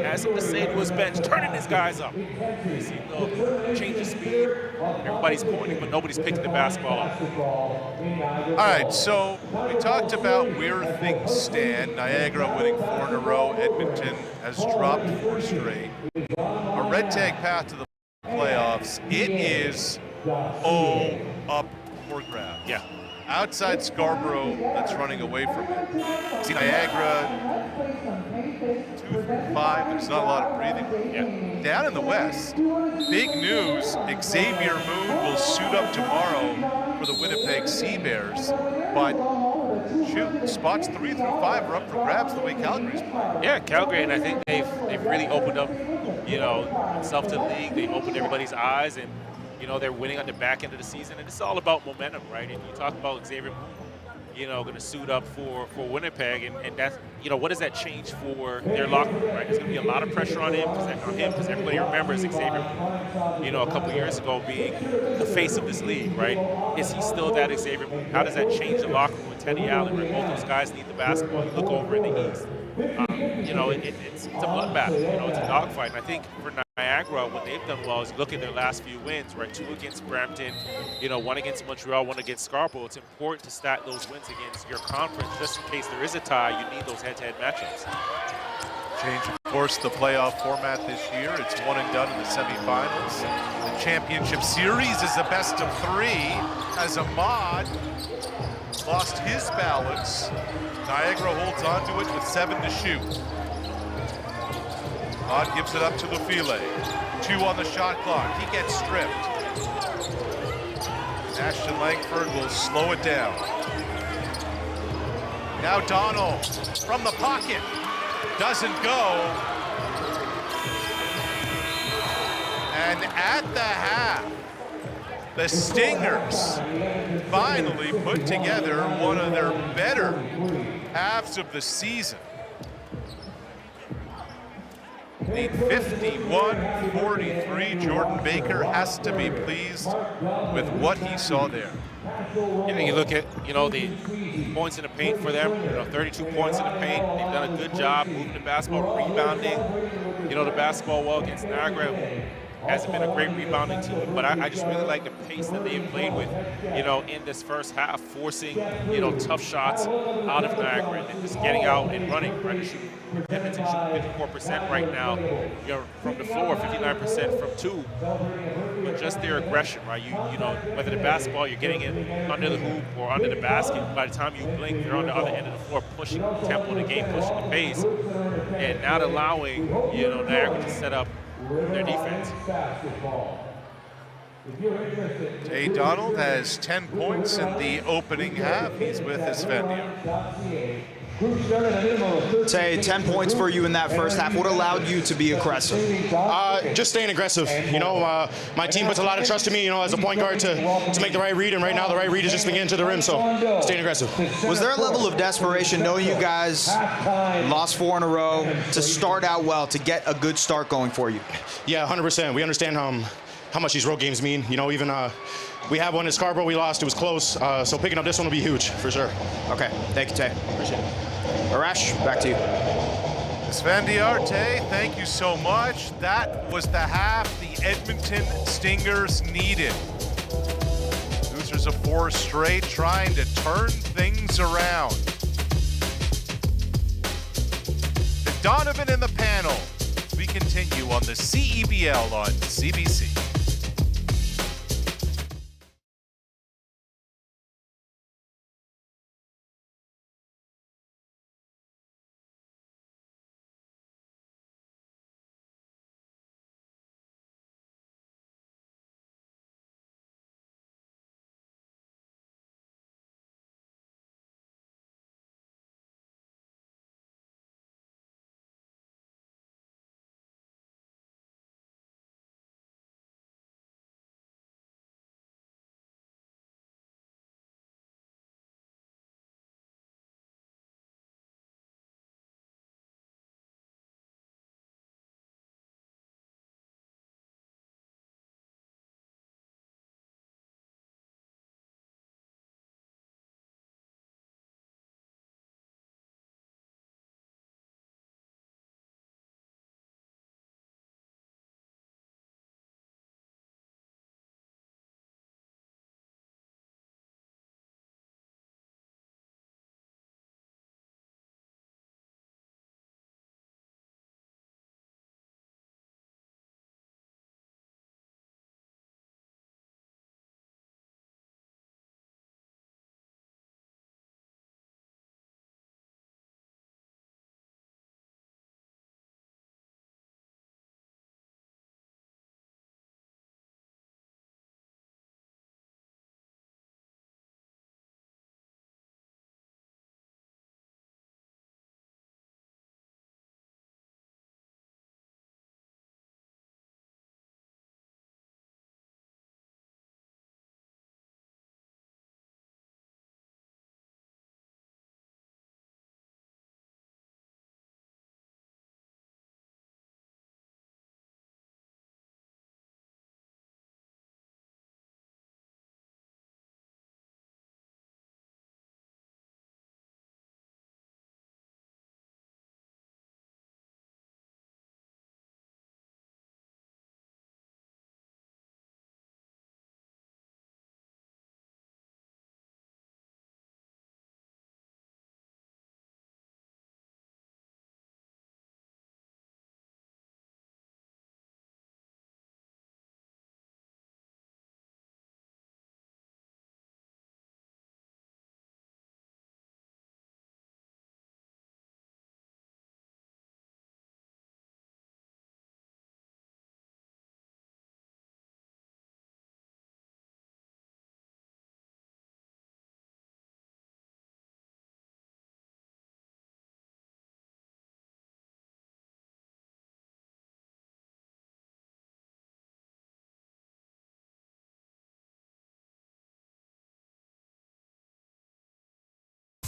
Has him to say to his bench, turning his guys up. You see a little change of speed. Everybody's pointing, but nobody's picking the basketball up. All right, so we talked about where things stand. Niagara winning 4 in a row. Edmonton has dropped 4 straight. A red tag path to the playoffs. It is all up for grabs. Yeah. Outside Scarborough, that's running away from it. See Niagara 2-5. There's not a lot of breathing room. Yeah. Down in the West, big news. Xavier Moon will suit up tomorrow for the Winnipeg Sea Bears, but shoot, spots 3 through 5 are up for grabs the way Calgary's playing. Yeah, Calgary, and I think they've really opened up, you know, themselves to the league. They opened everybody's eyes, and you know, they're winning on the back end of the season, and it's all about momentum, right? And you talk about Xavier Moon, you know, going to suit up for Winnipeg, and that's, you know, what does that change for their locker room, right? There's going to be a lot of pressure on him because everybody remembers Xavier Moon, you know, a couple years ago being the face of this league, right? Is he still that Xavier Moon? How does that change the locker room with Teddy Allen, where both those guys need the basketball? You look over in the East, you know, it's a bloodbath, you know, it's a dogfight, and I think for Niagara, what they've done well is look at their last few wins, right? 2 against Brampton, you know, 1 against Montreal, 1 against Scarborough. It's important to stack those wins against your conference just in case there is a tie. You need those head-to-head matchups. Change, of course, the playoff format this year. It's 1 and done in the semifinals. The championship series is a best of 3 as Ahmad lost his balance. Niagara holds on to it with 7 to shoot. Ahmad gives it up to Lafile. 2 on the shot clock. He gets stripped. Ashton Langford will slow it down. Now Donald from the pocket. Doesn't go. And at the half, the Stingers finally put together one of their better halves of the season. Lead 51-43. Jordan Baker has to be pleased with what he saw there. And you look at, you know, the points in the paint for them, you know, 32 points in the paint. They've done a good job moving the basketball, rebounding, you know, the basketball well against Niagara. Hasn't been a great rebounding team, but I just really like the pace that they've played with, you know, in this first half, forcing, you know, tough shots out of Niagara and just getting out and running, right? Edmonton shooting 54% right now, you know, from the floor, 59% from 2. But just their aggression, right? You know, whether the basketball you're getting it under the hoop or under the basket, by the time you blink, they're on the other end of the floor, pushing the tempo of the game, pushing the pace, and not allowing, you know, Niagara to set up their defense. Tay Donald has 10 points in the opening half. He's with Esvendia. Tay, 10 points for you in that first half. What allowed you to be aggressive? Just staying aggressive. You know, my team puts a lot of trust in me, you know, as a point guard to make the right read, and right now the right read is just getting to the rim, so staying aggressive. Was there a level of desperation knowing you guys lost 4 in a row to start out well, to get a good start going for you? Yeah, 100%. We understand how much these road games mean. You know, even we have one in Scarborough we lost. It was close. So picking up this one will be huge, for sure. Okay. Thank you, Tay. Appreciate it. Arash, back to you. Esvendiarte, thank you so much. That was the half the Edmonton Stingers needed. Losers of 4 straight, trying to turn things around. The Donovan and the panel. We continue on the CEBL on CBC.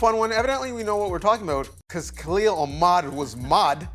fun one. Evidently, we know what we're talking about because Khalil Ahmad was mud.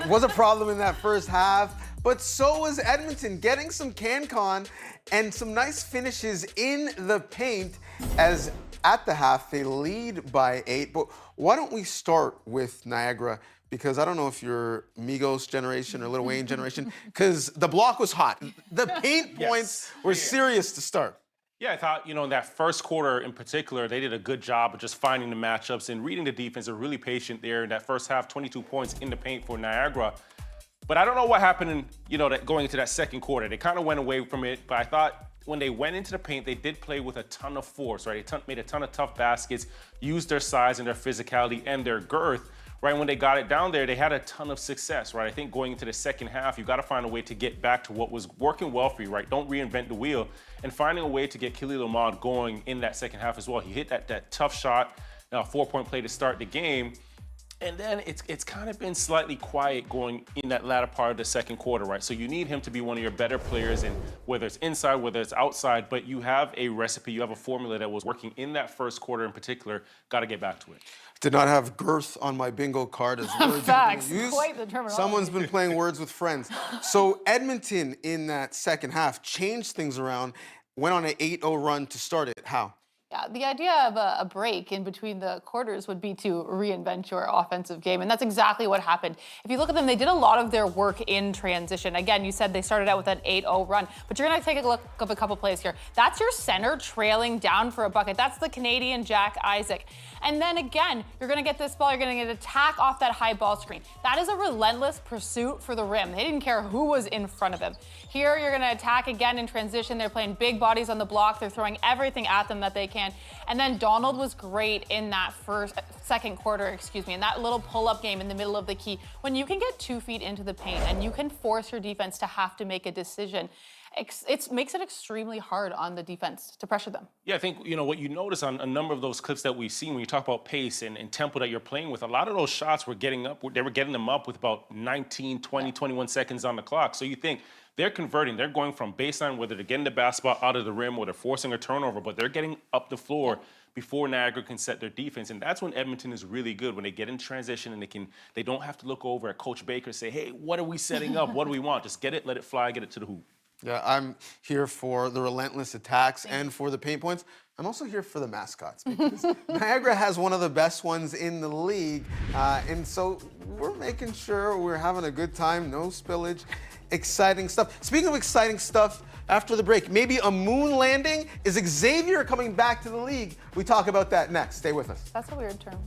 Was a problem in that first half, but so was Edmonton, getting some CanCon and some nice finishes in the paint as at the half they lead by 8. But why don't we start with Niagara? Because I don't know if you're Migos generation or Lil Wayne generation, because the block was hot. The paint points were serious to start. Yeah, I thought, in that first quarter in particular, they did a good job of just finding the matchups and reading the defense. They're really patient there in that first half, 22 points in the paint for Niagara. But I don't know what happened going into that second quarter. They kind of went away from it, but I thought when they went into the paint, they did play with a ton of force, right? They made a ton of tough baskets, used their size and their physicality and their girth. Right, when they got it down there, they had a ton of success, right? I think going into the second half, you got to find a way to get back to what was working well for you, right? Don't reinvent the wheel, and finding a way to get Khalil Ahmad going in that second half as well. He hit that tough shot, 4-point play to start the game, and then it's kind of been slightly quiet going in that latter part of the second quarter, right? So you need him to be one of your better players, and whether it's inside, whether it's outside, but you have a recipe, you have a formula that was working in that first quarter in particular. Got to get back to it. Did not have girth on my bingo card as words Facts, used. quite the terminology. Someone's been playing words with friends. So Edmonton in that second half changed things around, went on an 8-0 run to start it. How? Yeah, the idea of a break in between the quarters would be to reinvent your offensive game, and that's exactly what happened. If you look at them, they did a lot of their work in transition. Again, you said they started out with an 8-0 run, but you're going to take a look of a couple plays here. That's your center trailing down for a bucket. That's the Canadian Jack Isaac. And then again, you're going to get this ball, you're going to get an attack off that high ball screen. That is a relentless pursuit for the rim. They didn't care who was in front of him. Here, you're going to attack again in transition. They're playing big bodies on the block. They're throwing everything at them that they can. And then Donald was great in that second quarter, in that little pull-up game in the middle of the key. When you can get 2 feet into the paint and you can force your defense to have to make a decision, it makes it extremely hard on the defense to pressure them. Yeah, I think, what you notice on a number of those clips that we've seen when you talk about pace and tempo that you're playing with, a lot of those shots were getting them up with about 19, 20, 21 seconds on the clock. So you think they're converting, they're going from baseline, whether they're getting the basketball out of the rim or they're forcing a turnover, but they're getting up the floor before Niagara can set their defense. And that's when Edmonton is really good, when they get in transition and they don't have to look over at Coach Baker and say, hey, what are we setting up? What do we want? Just get it, let it fly, get it to the hoop. Yeah, I'm here for the relentless attacks and for the paint points. I'm also here for the mascots because Niagara has one of the best ones in the league. And so we're making sure we're having a good time, no spillage, exciting stuff. Speaking of exciting stuff, after the break, maybe a moon landing? Is Xavier coming back to the league? We talk about that next. Stay with us. That's a weird term.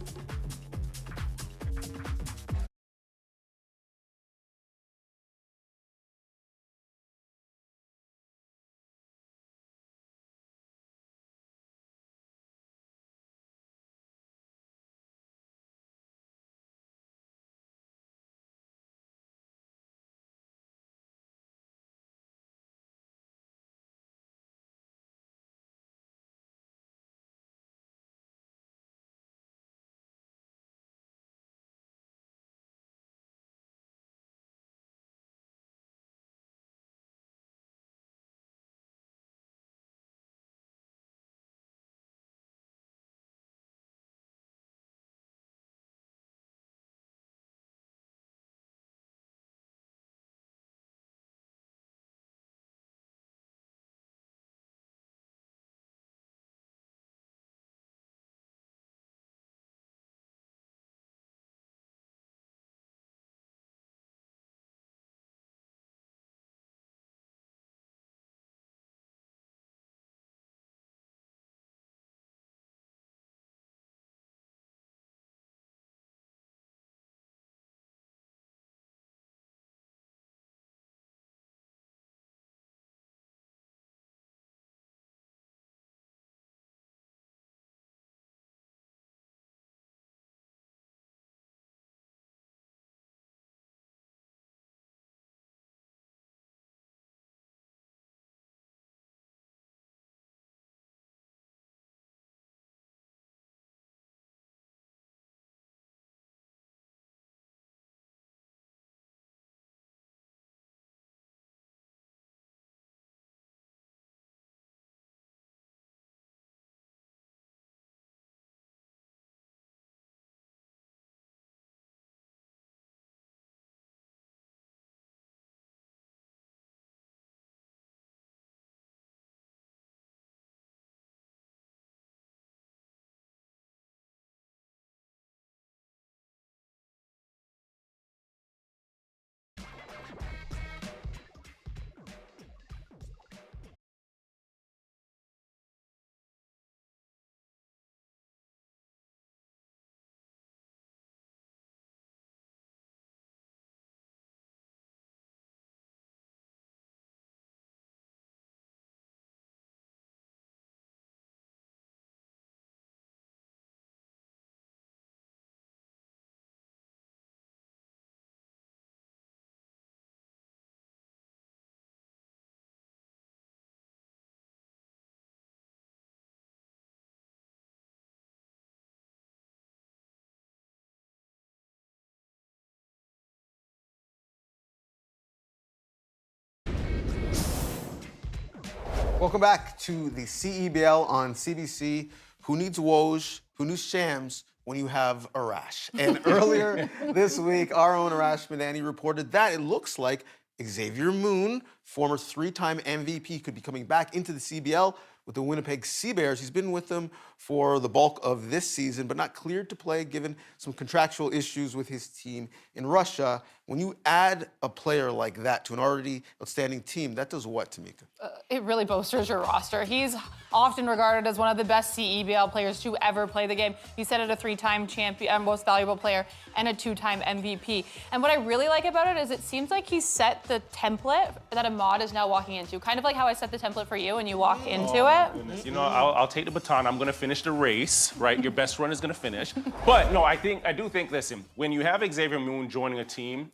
Welcome back to the CEBL on CBC. Who needs Woj? Who needs Shams when you have a rash? And earlier this week, our own Arash Madani reported that it looks like Xavier Moon, former 3-time MVP, could be coming back into the CBL with the Winnipeg CBears. He's been with them for the bulk of this season, but not cleared to play given some contractual issues with his team in Russia. When you add a player like that to an already outstanding team, that does what, Tamika? It really bolsters your roster. He's often regarded as one of the best CEBL players to ever play the game. He said it a 3-time champion, most valuable player, and a 2-time MVP. And what I really like about it is it seems like he set the template that Ahmad is now walking into. Kind of like how I set the template for you and you walk into it. Goodness. You know, I'll take the baton. I'm going to finish the race, right? Your best run is going to finish. But no, I do think, listen, when you have Xavier Moon joining a team,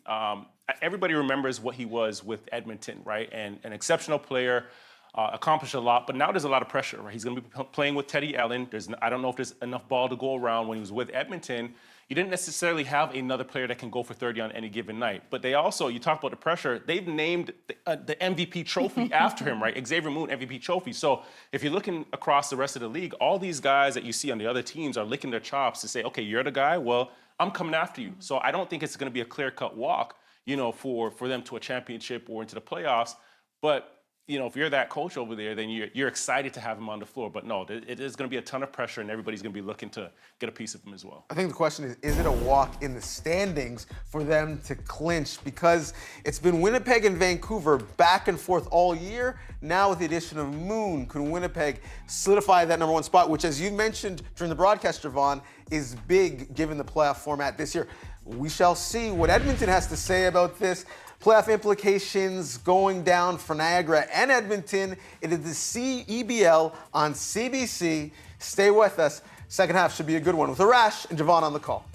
everybody remembers what he was with Edmonton, right? And an exceptional player, accomplished a lot, but now there's a lot of pressure, right? He's going to be playing with Teddy Allen. I don't know if there's enough ball to go around. When he was with Edmonton, you didn't necessarily have another player that can go for 30 on any given night. But they also, you talk about the pressure, they've named the MVP trophy after him, right? Xavier Moon MVP trophy. So if you're looking across the rest of the league, all these guys that you see on the other teams are licking their chops to say, okay, you're the guy, well, I'm coming after you. So I don't think it's going to be a clear-cut walk, you know, for them to a championship or into the playoffs. But you know, if you're that coach over there, then you're excited to have him on the floor. But no, it is going to be a ton of pressure, and everybody's going to be looking to get a piece of him as well. I think the question is it a walk in the standings for them to clinch? Because it's been Winnipeg and Vancouver back and forth all year. Now with the addition of Moon, can Winnipeg solidify that #1 spot, which, as you mentioned during the broadcast, Javon, is big given the playoff format this year? We shall see what Edmonton has to say about this. Playoff implications going down for Niagara and Edmonton. It is the CEBL on CBC. Stay with us. Second half should be a good one with Arash and Javon on the call.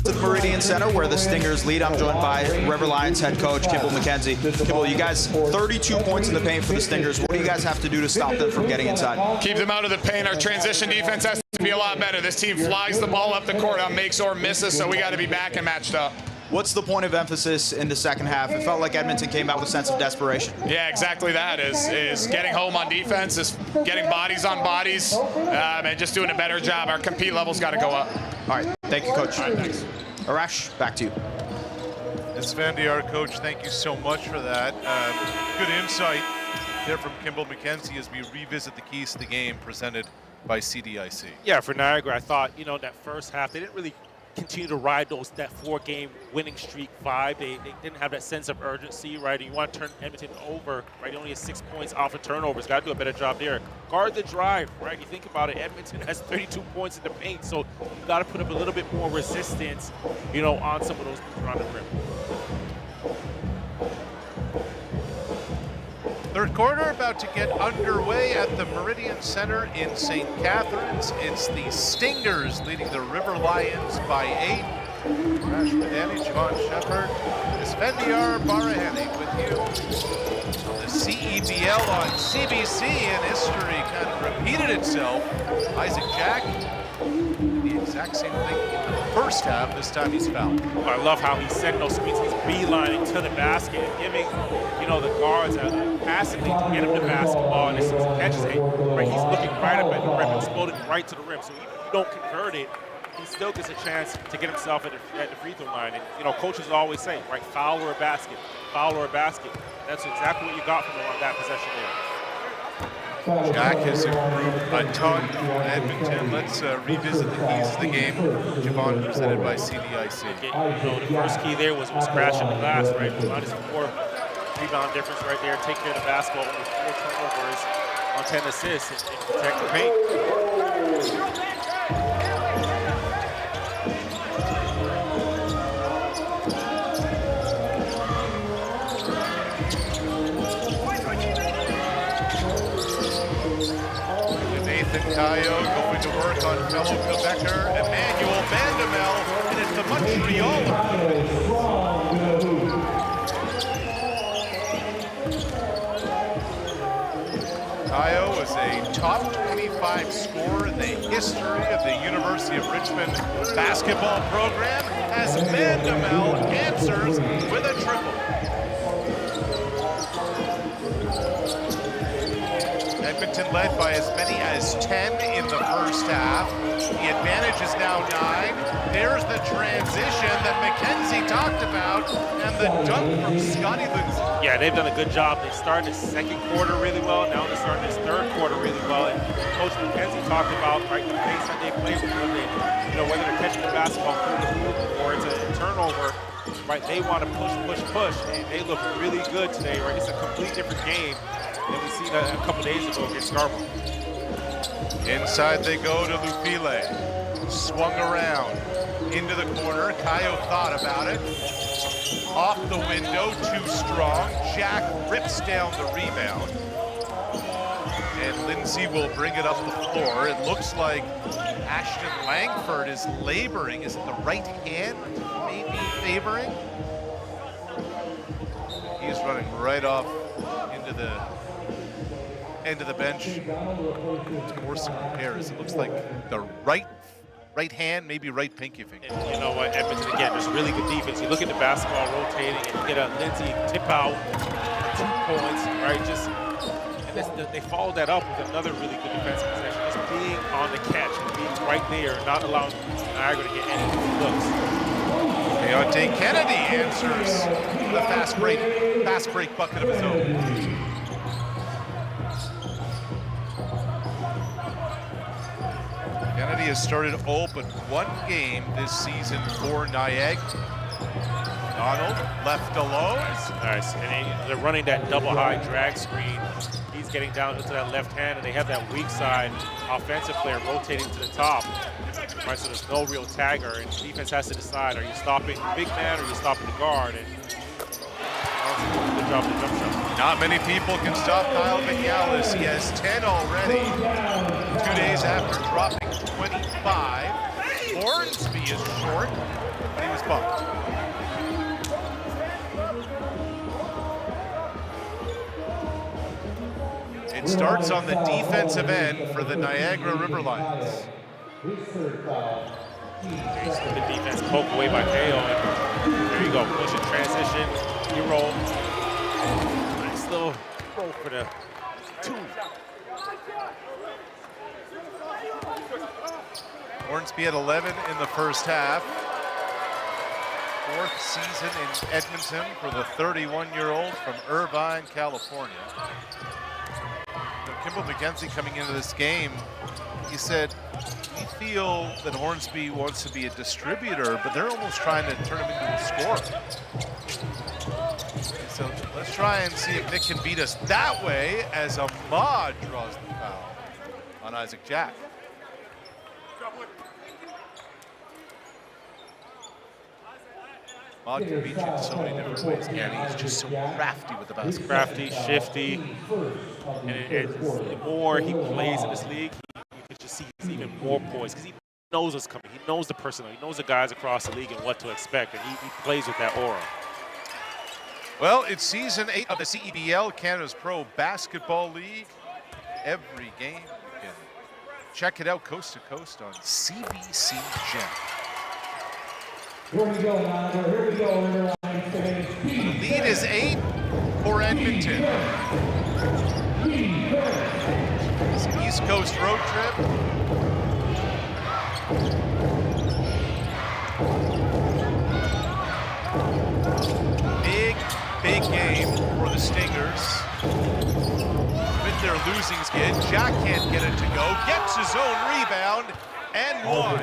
To the Meridian Center, where the Stingers lead. I'm joined by River Lions head coach Kibble McKenzie. Kibble, you guys 32 points in the paint for the Stingers. What do you guys have to do to stop them from getting inside? Keep them out of the paint. Our transition defense has to be a lot better. This team flies the ball up the court on makes or misses, so we got to be back and matched up. What's the point of emphasis in the second half? It felt like Edmonton came out with a sense of desperation. Yeah, exactly that. Is getting home on defense, is getting bodies on bodies, and just doing a better job. Our compete level's got to go up. All right, thank you, Coach. All right, thanks. Arash, back to you. Sven DR, Coach, thank you so much for that. Good insight there from Kimball McKenzie as we revisit the keys to the game presented by CDIC. Yeah, for Niagara, I thought, that first half, they didn't really continue to ride that 4-game winning streak vibe. They didn't have that sense of urgency, right? And you want to turn Edmonton over, right? You only have 6 points off of turnovers. Got to do a better job there. Guard the drive, right? You think about it, Edmonton has 32 points in the paint, so you got to put up a little bit more resistance, on some of those moves around the rim. Third quarter about to get underway at the Meridian Center in St. Catharines. It's the Stingers leading the River Lions by 8. Rash Madani, Javon Shepard, Svendiar Baraheni with you. The CEBL on CBC, and history kind of repeated itself. Isaac Jack did the exact same thing in the first half. This time he's fouled. I love how he's setting those screens. He's beelining to the basket and giving, the guards passing to get him the basketball, and as soon as he catches it, right, he's looking right up at the rim, exploding right to the rim. So even if you don't convert it, he still gets a chance to get himself at the free throw line. And, coaches always say, right, foul or a basket, foul or a basket. That's exactly what you got from him on that possession there. Jack has improved a ton for Edmonton. Let's revisit the keys to the game. Javon, presented by CDIC. The first key there was crashing the glass, right? Minus 4 rebound difference right there. Take care of the basketball, only 4 turnovers on 10 assists and protect the paint. Nathan Cayo going to work on fellow Quebecer Emmanuel Vandemel, and it's the Montrealer. Cayo was a top 25 scorer in the history of the University of Richmond basketball program, as Vandemel answers with a triple. Edmonton led by as many as 10 in the first half. The advantage is now 9. There's the transition that McKenzie talked about, and the dunk from Scotty Lindsay. Yeah, they've done a good job. They started the second quarter really well. Now they're starting this third quarter really well. And Coach McKenzie talked about, right, the pace that they play with, whether they're catching the basketball through the hoop or it's a turnover. Right, they want to push, and they look really good today. Right, it's a complete different game than we seen a couple days ago against Scarborough. Inside they go to Lufile. Swung around into the corner. Cayo thought about it. Off the window, too strong. Jack rips down the rebound. And Lindsay will bring it up the floor. It looks like Ashton Langford is laboring. Is it the right hand maybe favoring? He's running right off into the end of the bench. It's more some compares. It looks like the right hand, maybe right pinky finger. And you know what, Edmonton, again, there's really good defense. You look at the basketball rotating, and you get a Lindsay tip out, 2 points, right? And they followed that up with another really good defensive possession, just being on the catch and being right there, not allowing Niagara to get any looks. Deontay Kennedy answers the fast break bucket of his own. Kennedy has started but 1 game this season for Niagara. Donald left alone. Nice. And they're running that double high drag screen. He's getting down into that left hand, and they have that weak side offensive player rotating to the top. Right, so there's no real tagger, and defense has to decide: are you stopping the big man or are you stopping the guard? And good job with the jump shot. Not many people can stop Kyle Mignalis. He has 10 already. 2 days after dropping 25. Hornsby is short, but he was bumped. It starts on the defensive end for the Niagara River Lions. His third foul. He's the defense poked away by Dale. And there you go. Push it, transition. You roll. Nice little roll for the 2. Hornsby at 11 in the first half. 4th season in Edmonton for the 31-year-old from Irvine, California. Kimball McKenzie coming into this game, he said, we feel that Hornsby wants to be a distributor, but they're almost trying to turn him into a scorer. So let's try and see if Nick can beat us that way as Ahmad draws the foul on Isaac Jack. Ahmad can beat you in so many different ways, and he's just so crafty with the basketball. Crafty, shifty, and the more he plays in this league, you can just see he's even more poised because he knows what's coming. He knows the personnel. He knows the guys across the league and what to expect, and he plays with that aura. Well, it's season 8 of the CEBL, Canada's Pro Basketball League. Every game, you can check it out coast to coast on CBC Gem. Here we go, Niagara. Here we go. The lead is 8 for Edmonton. It's an East Coast road trip. Big game for the Stingers. With their losing skid, Jack can't get it to go. Gets his own rebound and one.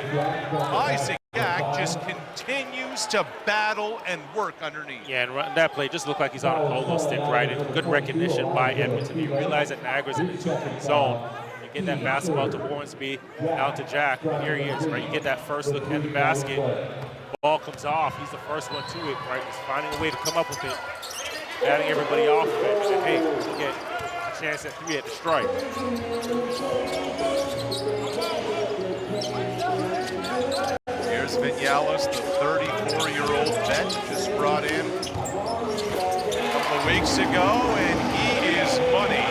Isaac Jack just continues to battle and work underneath. Yeah, and that play just looked like he's on a polo stick, right? And good recognition by Edmonton. You realize that Niagara's in the 2-3 zone. You get that basketball to Hornsby, out to Jack. Here he is, right? You get that first look at the basket. Ball comes off. He's the first one to it, right? He's finding a way to come up with it, batting everybody off of it. And hey, you get a chance at 3 at the strike. Here's Vinales, the 34-year-old vet, just brought in a couple of weeks ago, and he is money.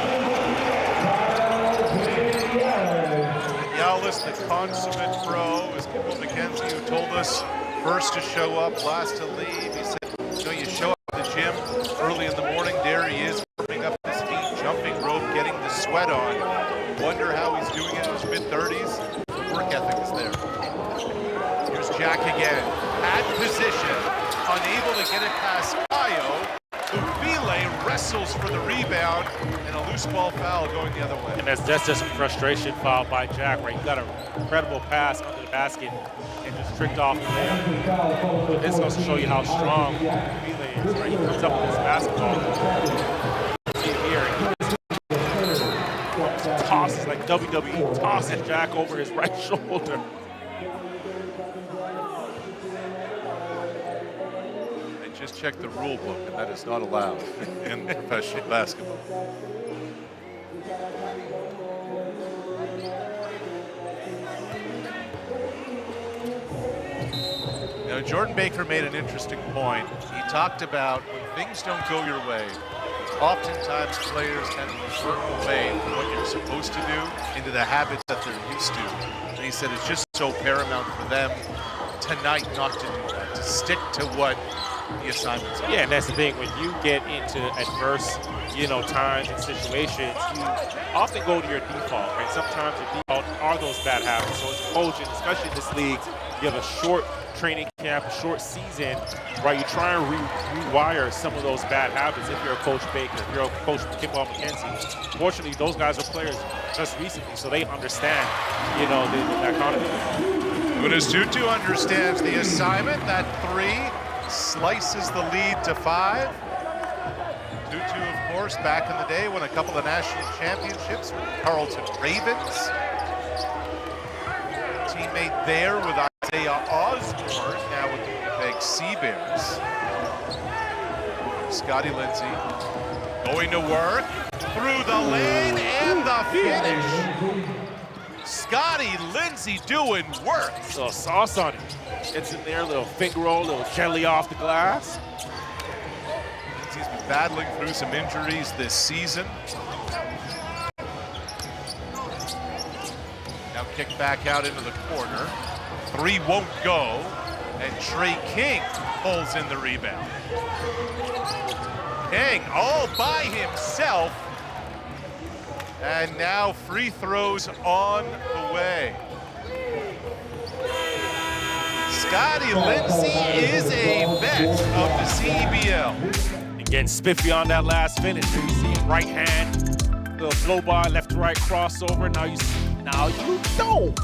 Vinales, the consummate pro, is Kimball McKenzie, who told us first to show up, last to leave. He said, you know, you show up at the gym early in the morning, there he is, warming up his feet, jumping rope, getting the sweat on. Wonder how he's doing it in his mid-30s. The work ethic is there. Here's Jack again, at position, unable to get it past Kayo. Ufile wrestles for the rebound, and a loose ball foul going the other way. And that's just a frustration foul by Jack, right? He got an incredible pass under the basket and just tricked off the layup. But this goes to show you how strong Ufile is, right? He comes up with this basketball. See it here. He just tosses like WWE, tosses Jack over his right shoulder. Just check the rule book, and that is not allowed in professional basketball. Now, Jordan Baker made an interesting point. He talked about when things don't go your way, oftentimes players kind of revert away from what you're supposed to do into the habits that they're used to. And he said it's just so paramount for them tonight not to do that, to stick to what the assignments are. Yeah, and that's the thing. When you get into adverse, times and situations, you often go to your default, right? Sometimes your default are those bad habits. So as a coach, and especially in this league, you have a short training camp, a short season, right? You try and rewire some of those bad habits if you're a Coach Baker, if you're a Coach Kimball McKenzie. Fortunately, those guys are players just recently, so they understand, that kind of thing. Unas Tutu understands the assignment. That 3 slices the lead to 5. Tutu, of course, back in the day, won a couple of national championships with Carleton Ravens. Teammate there with Isaiah Osborne, now with the Winnipeg Seabears. Scotty Lindsay going to work through the lane and the finish. Scotty Lindsay doing work. So sauce on it. Gets in there, little finger roll, little jelly off the glass. Lindsay's been battling through some injuries this season. Now kick back out into the corner. Three won't go, and Trey King pulls in the rebound. King all by himself, and now free throws on the way. Scotty Lindsay is a vet of the CEBL. Again, spiffy on that last finish. You see him right hand, little blow by, left to right crossover. Now you see, now you don't.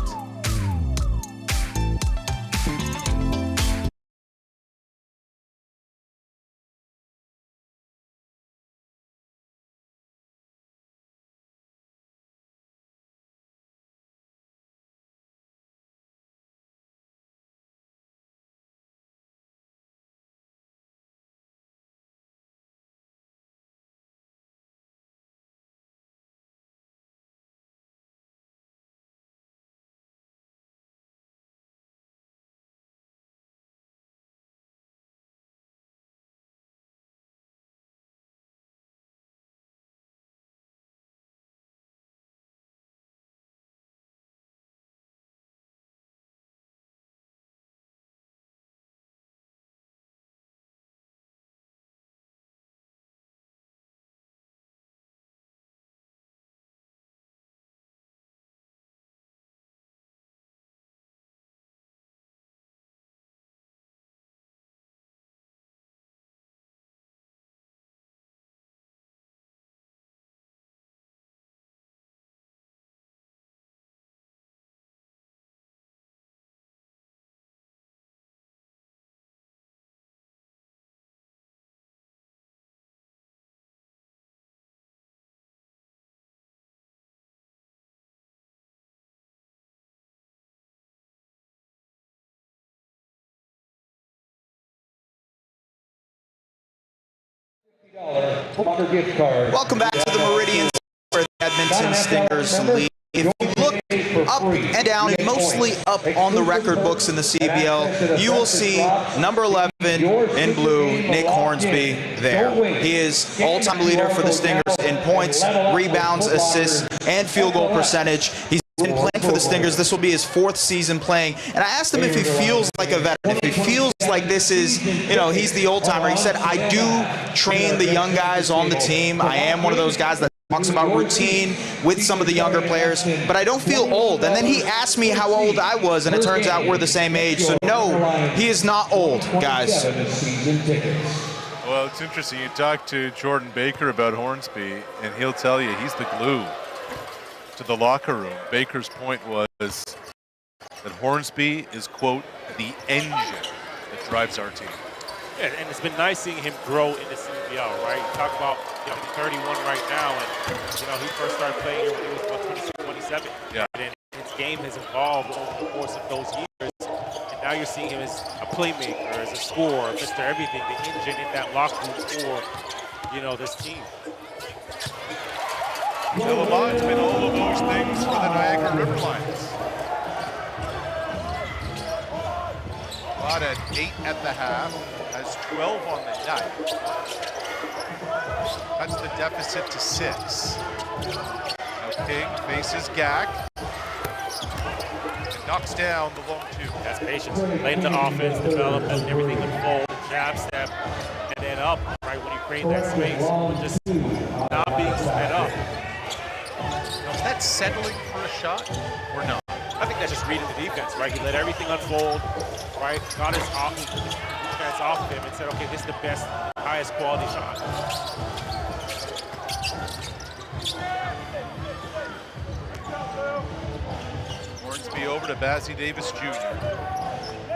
Welcome back to the Meridian, where the Edmonton Stingers lead. If you look up and down, mostly up on the record books in the CEBL, you will see number 11 in blue, Nick Hornsby, there. He is all-time leader for the Stingers in points, rebounds, assists, and field goal percentage. He's been playing for the Stingers. This will be his 4th season playing. And I asked him if he feels like a veteran, if he feels like this is, you know, he's the old-timer. He said, I do train the young guys on the team. I am one of those guys that talks about routine with some of the younger players, but I don't feel old. And then he asked me how old I was, and it turns out we're the same age. So no, he is not old, guys. Well, it's interesting. You talk to Jordan Baker about Hornsby, and he'll tell you he's the glue to the locker room. Baker's point was that Hornsby is, quote, the engine that drives our team. Yeah, and it's been nice seeing him grow in the CEBL, right? You talk about, you know, he's 31 right now, and, you know, he first started playing here when he was, what, 26, 27. Yeah. And his game has evolved over the course of those years. And now you're seeing him as a playmaker, as a scorer, Mr. Everything, the engine in that locker room for, you know, this team. Lamond's been all of those things for the Niagara River Lions. Lamond at 8 at the half, has 12 on the night. Cuts the deficit to 6. Now King faces Gak. And knocks down the long 2. That's patience. Late the offense, develop, and everything unfold, jab step, and then up, right, when you create that space, but just not being sped up. Now, is that settling for a shot or not? I think that's just reading the defense, right? He let everything unfold, right? Got his defense off of him and said, okay, this is the best, highest quality shot. Hornsby over to Bazzie Davis Jr.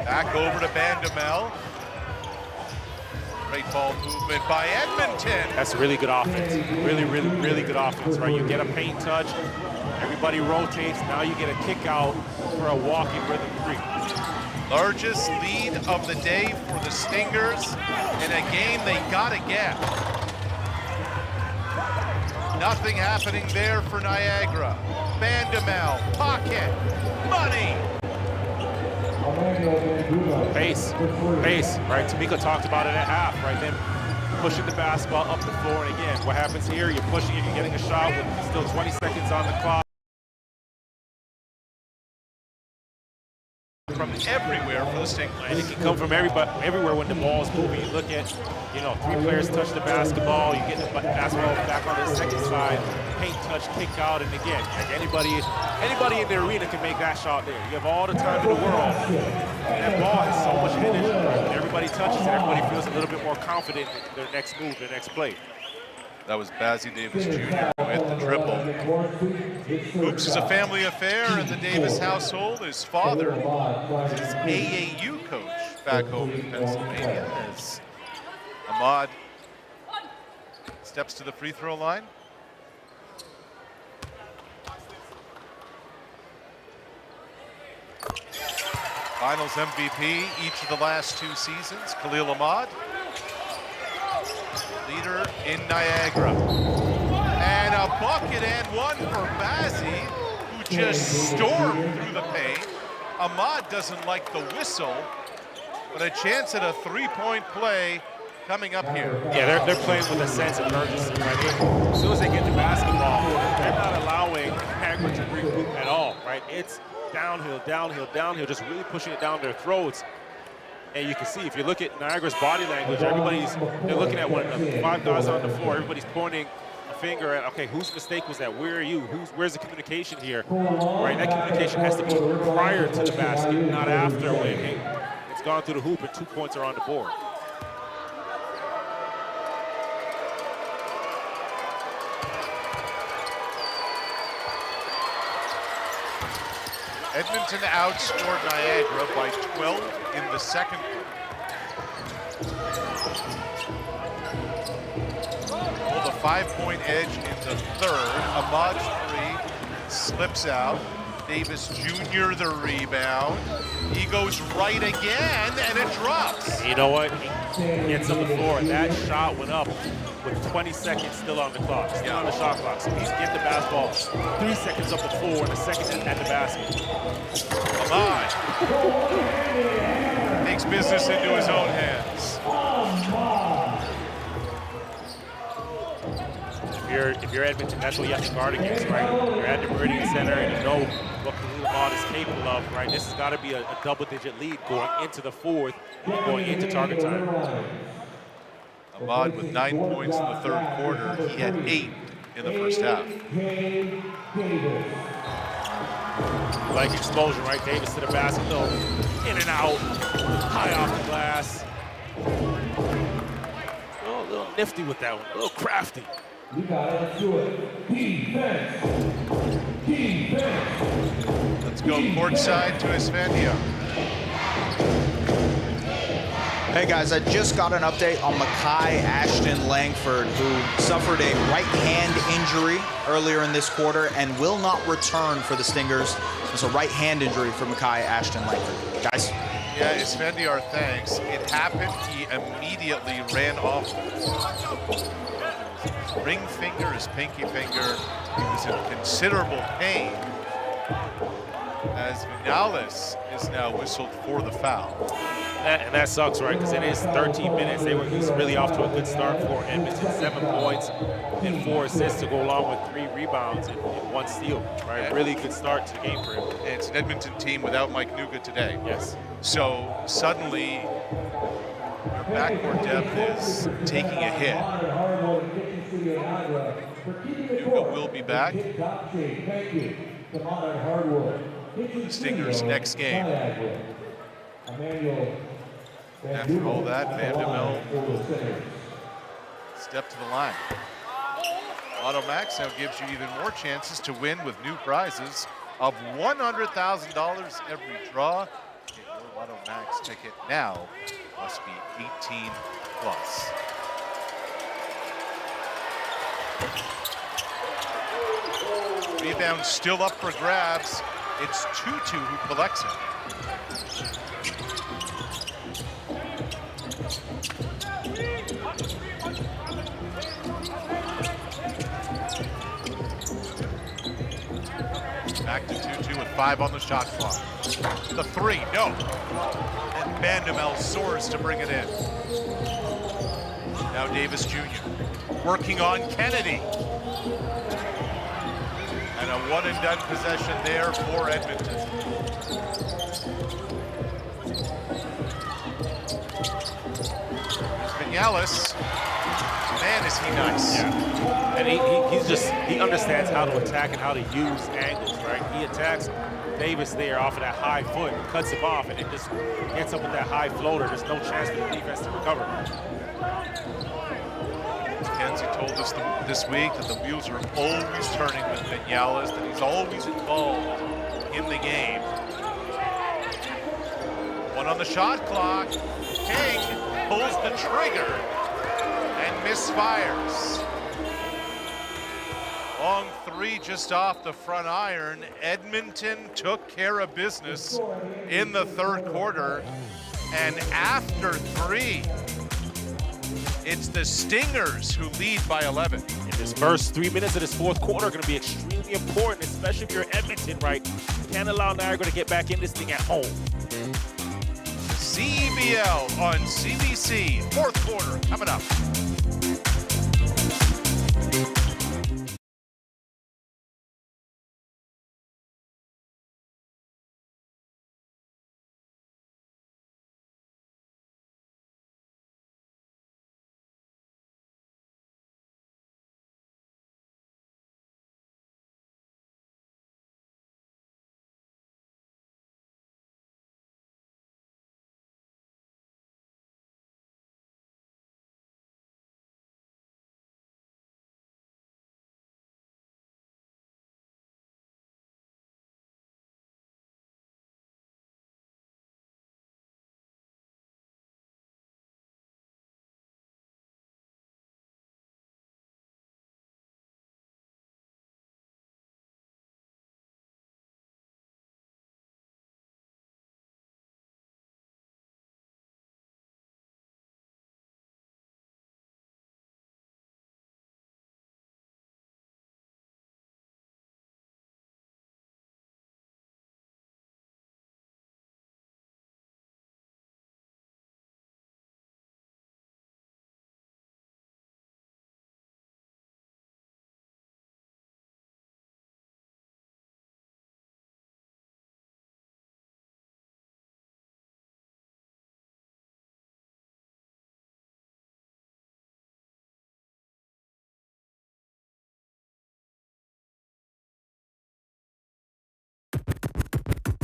Back over to Bandamel. Great ball movement by Edmonton. That's really good offense. Really good offense, right? You get a paint touch, everybody rotates, now you get a kick out for a walking rhythm 3. Largest lead of the day for the Stingers in a game they gotta get. Nothing happening there for Niagara. Bandamel, pocket, money. Pace, right? Tamika talked about it at half, right? Then pushing the basketball up the floor, and again, what happens here? You're pushing it, you're getting a shot with still 20 seconds on the clock. from everywhere for the Stingers. And it can come from everywhere when the ball is moving. You look at, 3 players touch the basketball. You get the basketball back on the second side, paint touch, kick out, and again, like anybody in the arena can make that shot there. You have all the time in the world. And that ball has so much energy. Right? When everybody touches it, everybody feels a little bit more confident in their next move, their next play. That was Bazzie Davis Jr. with the triple. Hoops is a family affair in the Davis household. His father is his AAU coach back home in Pennsylvania as Ahmad steps to the free throw line. Finals MVP each of the last 2 seasons, Khalil Ahmad. Leader in Niagara. And a bucket and one for Bazzie, who just stormed through the paint. Ahmad doesn't like the whistle, but a chance at a 3-point play coming up here. Yeah, they're playing with a sense of urgency, right? As soon as they get the basketball, they're not allowing Niagara to regroup at all, right? It's downhill, downhill, downhill, just really pushing it down their throats. And you can see, if you look at Niagara's body language, they're looking at one another. 5 guys on the floor, everybody's pointing a finger at, okay, whose mistake was that? Where are you? Where's the communication here? Right, that communication has to be prior to the basket, not after, when it's gone through the hoop and 2 points are on the board. Edmonton outscored Niagara by 12 in the second quarter. Well, the 5-point edge in the third. Ahmad's 3 slips out. Davis Jr. the rebound. He goes right again, and it drops. You know what? He gets on the floor. That shot went up with 20 seconds still on the clock, still on the shot clock. So he's getting the basketball 3 seconds up the floor and a second at the basket. Ahmad takes business into his own hands. If you're Edmonton, that's what you have to guard against, right? You're at the Meridian Center and you know what Khalil Ahmad is capable of, right? This has got to be a double-digit lead going into the fourth, going into target time. Ahmad with 9 points in the third quarter. He had 8 in the first half. Like explosion, right? Davis to the basket, though. In and out, high off the glass. A little nifty with that one, a little crafty. You gotta do it. Defense. Defense. Let's go courtside to Esfandia. Hey guys, I just got an update on Makai Ashton Langford, who suffered a right hand injury earlier in this quarter and will not return for the Stingers. It's a right hand injury for Makai Ashton Langford. Guys? Yeah, Esfandia, our thanks. It happened, he immediately ran off. His ring finger, his pinky finger, he was in considerable pain as Vinales is now whistled for the foul. And that sucks, right? Because it is 13 minutes. He's really off to a good start for Edmonton. 7 points and 4 assists to go along with 3 rebounds and 1 steal, right? Really good start to the game for him. And it's an Edmonton team without Mike Nuga today. Yes. So suddenly, their backcourt depth is taking a hit. Nuga will be back for the Stingers next game. After all that, Vanderbilt step to the line. Lotto Max now gives you even more chances to win with new prizes of $100,000 every draw. Get your Lotto Max ticket now. Must be 18 plus. Rebound still up for grabs. It's Tutu who collects it. Back to Tutu with 5 on the shot clock. The 3, no. And Bandamel soars to bring it in. Now Davis Jr. working on Kennedy. And a one-and-done possession there for Edmonton. Vinales, man, is he nice. Yeah. And he understands how to attack and how to use angles, right? He attacks Davis there off of that high foot, cuts him off, and then just gets up with that high floater. There's no chance for the defense to recover. Kenzie told us this week that the wheels are always turning with Vinales, that he's always involved in the game. One on the shot clock. King pulls the trigger and misfires. Long three just off the front iron. Edmonton took care of business in the third quarter. And after three, it's the Stingers who lead by 11. And this first 3 minutes of this fourth quarter are going to be extremely important, especially if you're Edmonton, right? Can't allow Niagara to get back in this thing at home. CEBL on CBC, fourth quarter coming up.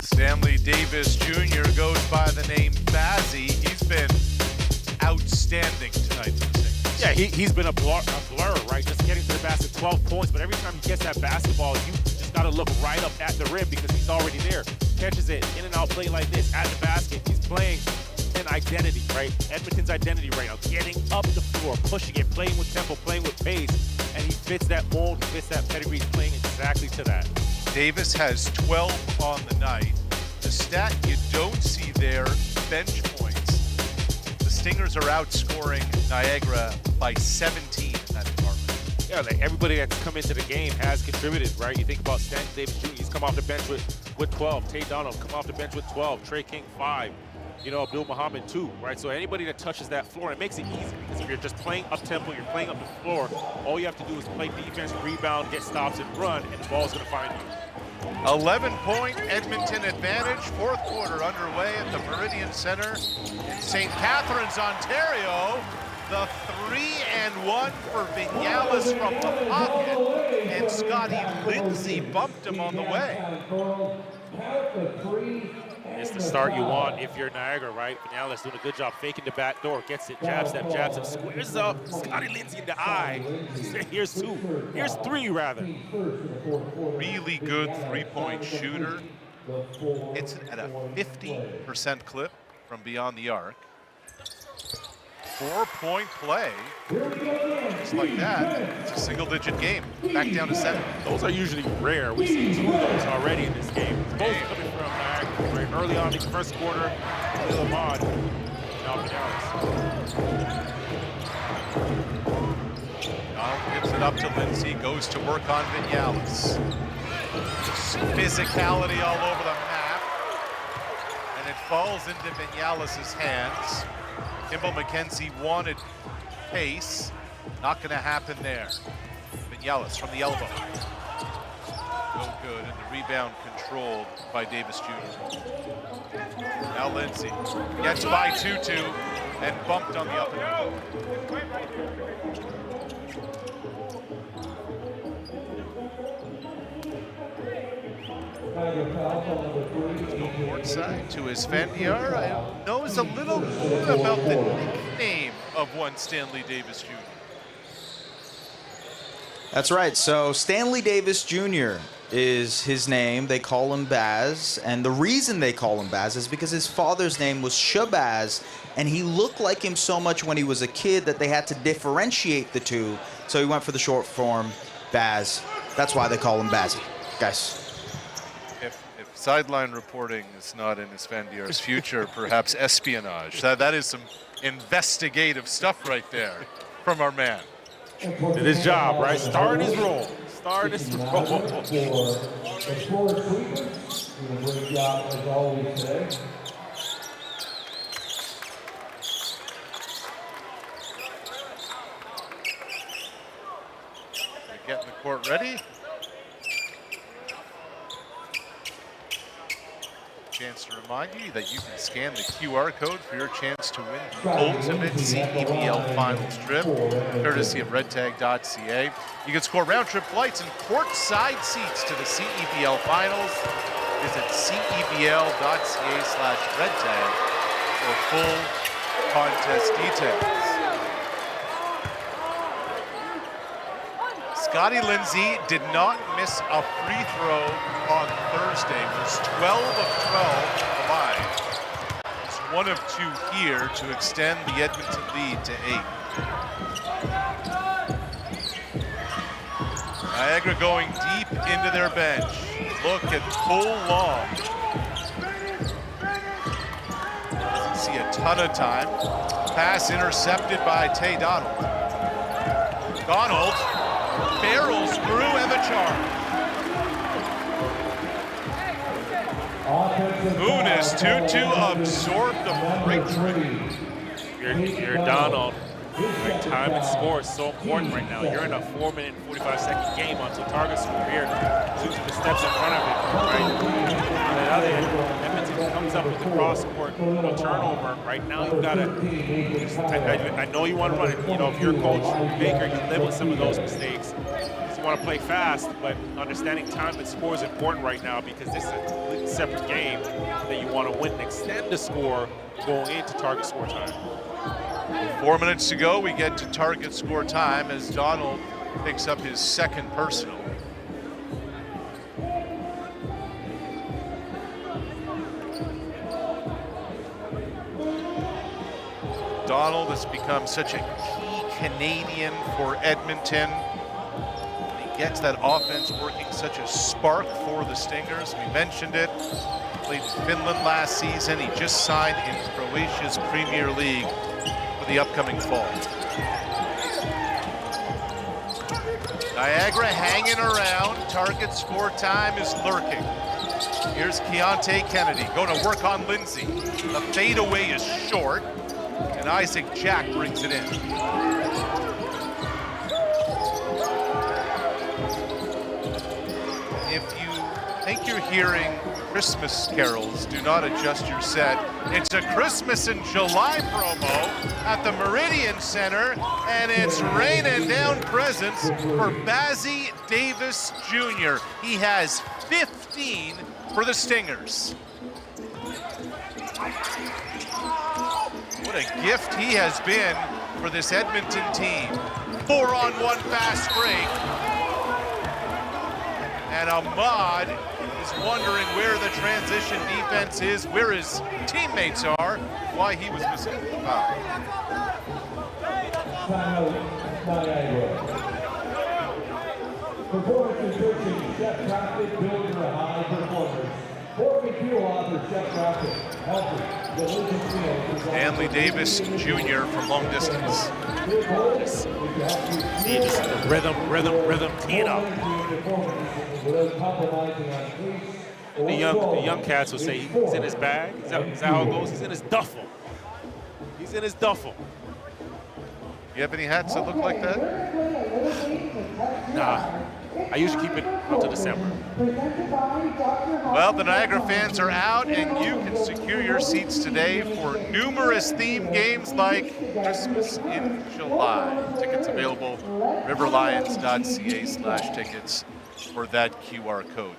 Stanley Davis Jr. goes by the name Bazzi. He's been outstanding tonight for the Stingers. Yeah, he's been a blur, right? Just getting to the basket, 12 points, but every time he gets that basketball, you just got to look right up at the rim because he's already there. Catches it, in and out play like this at the basket. He's playing an identity, right? Edmonton's identity right now, getting up the floor, pushing it, playing with tempo, playing with pace, and he fits that mold, he fits that pedigree, he's playing exactly to that. Davis has 12 on the night. The stat you don't see there, bench points. The Stingers are outscoring Niagara by 17 in that department. Yeah, like everybody that's come into the game has contributed, right? You think about Stanley Davis Jr., he's come off the bench with 12. Tay Donald come off the bench with 12. Trey King, 5. You know, Abdul Muhammad, 2, right? So anybody that touches that floor, it makes it easy because if you're just playing up-tempo, you're playing up the floor, all you have to do is play defense, rebound, get stops, and run, and the ball's going to find you. 11-point Edmonton advantage. Fourth quarter underway at the Meridian Center in St. Catharines, Ontario. The 3-and-1 for Vinales from the pocket, and Scotty Lindsay bumped him on the way. It's the start you want if you're Niagara, right? Vinales doing a good job faking the back door, gets it, jab step, squares up, Scotty Lindsay in the eye. Here's 2. Here's 3, rather. Really good three-point shooter. Hits it at a 50% clip from beyond the arc. 4-point play. Just like that, it's a single-digit game. Back down to 7. Those are usually rare. We've seen 2 of those already in this game. Both coming from Niagara, right? Early on in the first quarter, Lil Ahmad, now Vinales. Donald gives it up to Lindsay, goes to work on Vinales. Just physicality all over the map. And it falls into Vinales' hands. Kimball McKenzie wanted pace. Not going to happen there. Vinales from the elbow. No good, and the rebound controlled by Davis Jr. Now Lindsay gets by 2-2. and bumped on the up and over. Court side to his Esfandiar knows a little more about the nickname of one Stanley Davis Jr. That's right. So Stanley Davis Jr. is his name. They call him Baz. And the reason they call him Baz is because his father's name was Shabazz, and he looked like him so much when he was a kid that they had to differentiate the two. So he went for the short form, Baz. That's why they call him Bazzy, guys. If sideline reporting is not in Esfandiar's future, perhaps espionage. That is some investigative stuff right there from our man. Did his job, right? Start his role. Start his role. Great job as always today. Getting the court ready. Chance to remind you that you can scan the QR code for your chance to win the ultimate CEBL Finals trip, courtesy of redtag.ca. You can score round-trip flights and court-side seats to the CEBL Finals. Visit cebl.ca/redtag for full contest details. Scotty Lindsay did not miss a free throw on Thursday. Was 12 of 12 combined. He's 1 of 2 here to extend the Edmonton lead to 8. Niagara going deep into their bench. Look at Cole Long. Doesn't see a ton of time. Pass intercepted by Tay Donald. Donald barrels through Evachar. Unis Tutu absorbed the breakthrough. You're Donald. Right, time and score is so important right now. You're in a 4-minute and 45-second game until target score here. Tutu the steps in front of it, right? On the other end, Edmonton comes up with the cross-court turnover. Right now, you've got to. I know you want to run it. You know, if you're Coach Baker, you live with some of those mistakes. You want to play fast, but understanding time and score is important right now because this is a completely separate game that you want to win and extend the score going into target score time. 4 minutes to go, we get to target score time as Donald picks up his second personal. Donald has become such a key Canadian for Edmonton. He gets that offense working, such a spark for the Stingers. We mentioned it. Played in Finland last season. He just signed in Croatia's Premier League for the upcoming fall. Niagara hanging around. Target score time is lurking. Here's Keontae Kennedy going to work on Lindsay. The fadeaway is short, and Isaac Jack brings it in. If you think you're hearing Christmas carols, do not adjust your set. It's a Christmas in July promo at the Meridian Center, and it's raining down presents for Bazzy Davis Jr. He has 15 for the Stingers. What a gift he has been for this Edmonton team. 4-on-1 fast break. And Ahmad is wondering where the transition defense is, where his teammates are, why he was missing the foul. Performance nutrition, Chef Crafted, built for high performers. Pork and fuel offers Chef Crafted, healthy, delicious meals. Stanley Davis Jr. from long distance. See just the rhythm, teeing up. The young cats will say he's in his bag. Is that how it goes? He's in his duffel. He's in his duffel. You have any hats that look like that? Nah. I usually keep it until December. Well, the Niagara fans are out, and you can secure your seats today for numerous theme games like Christmas in July. Tickets available, riverlions.ca/tickets for that QR code.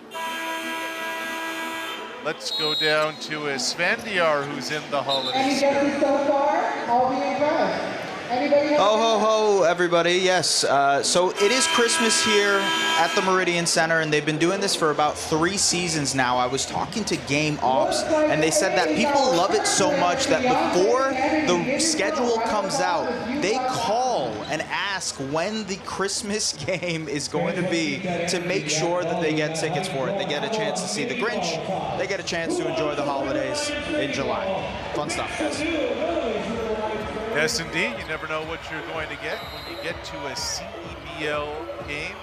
Let's go down to Svendiar, who's in the holiday spirit. So far, I'll be impressed. Ho, ho, ho, everybody. Yes. So it is Christmas here at the Meridian Center, and they've been doing this for about 3 seasons now. I was talking to Game Ops, and they said that people love it so much that before the schedule comes out, they call and ask when the Christmas game is going to be to make sure that they get tickets for it. They get a chance to see the Grinch. They get a chance to enjoy the holidays in July. Fun stuff, guys. Yes, indeed. You never know what you're going to get when you get to a CEBL game.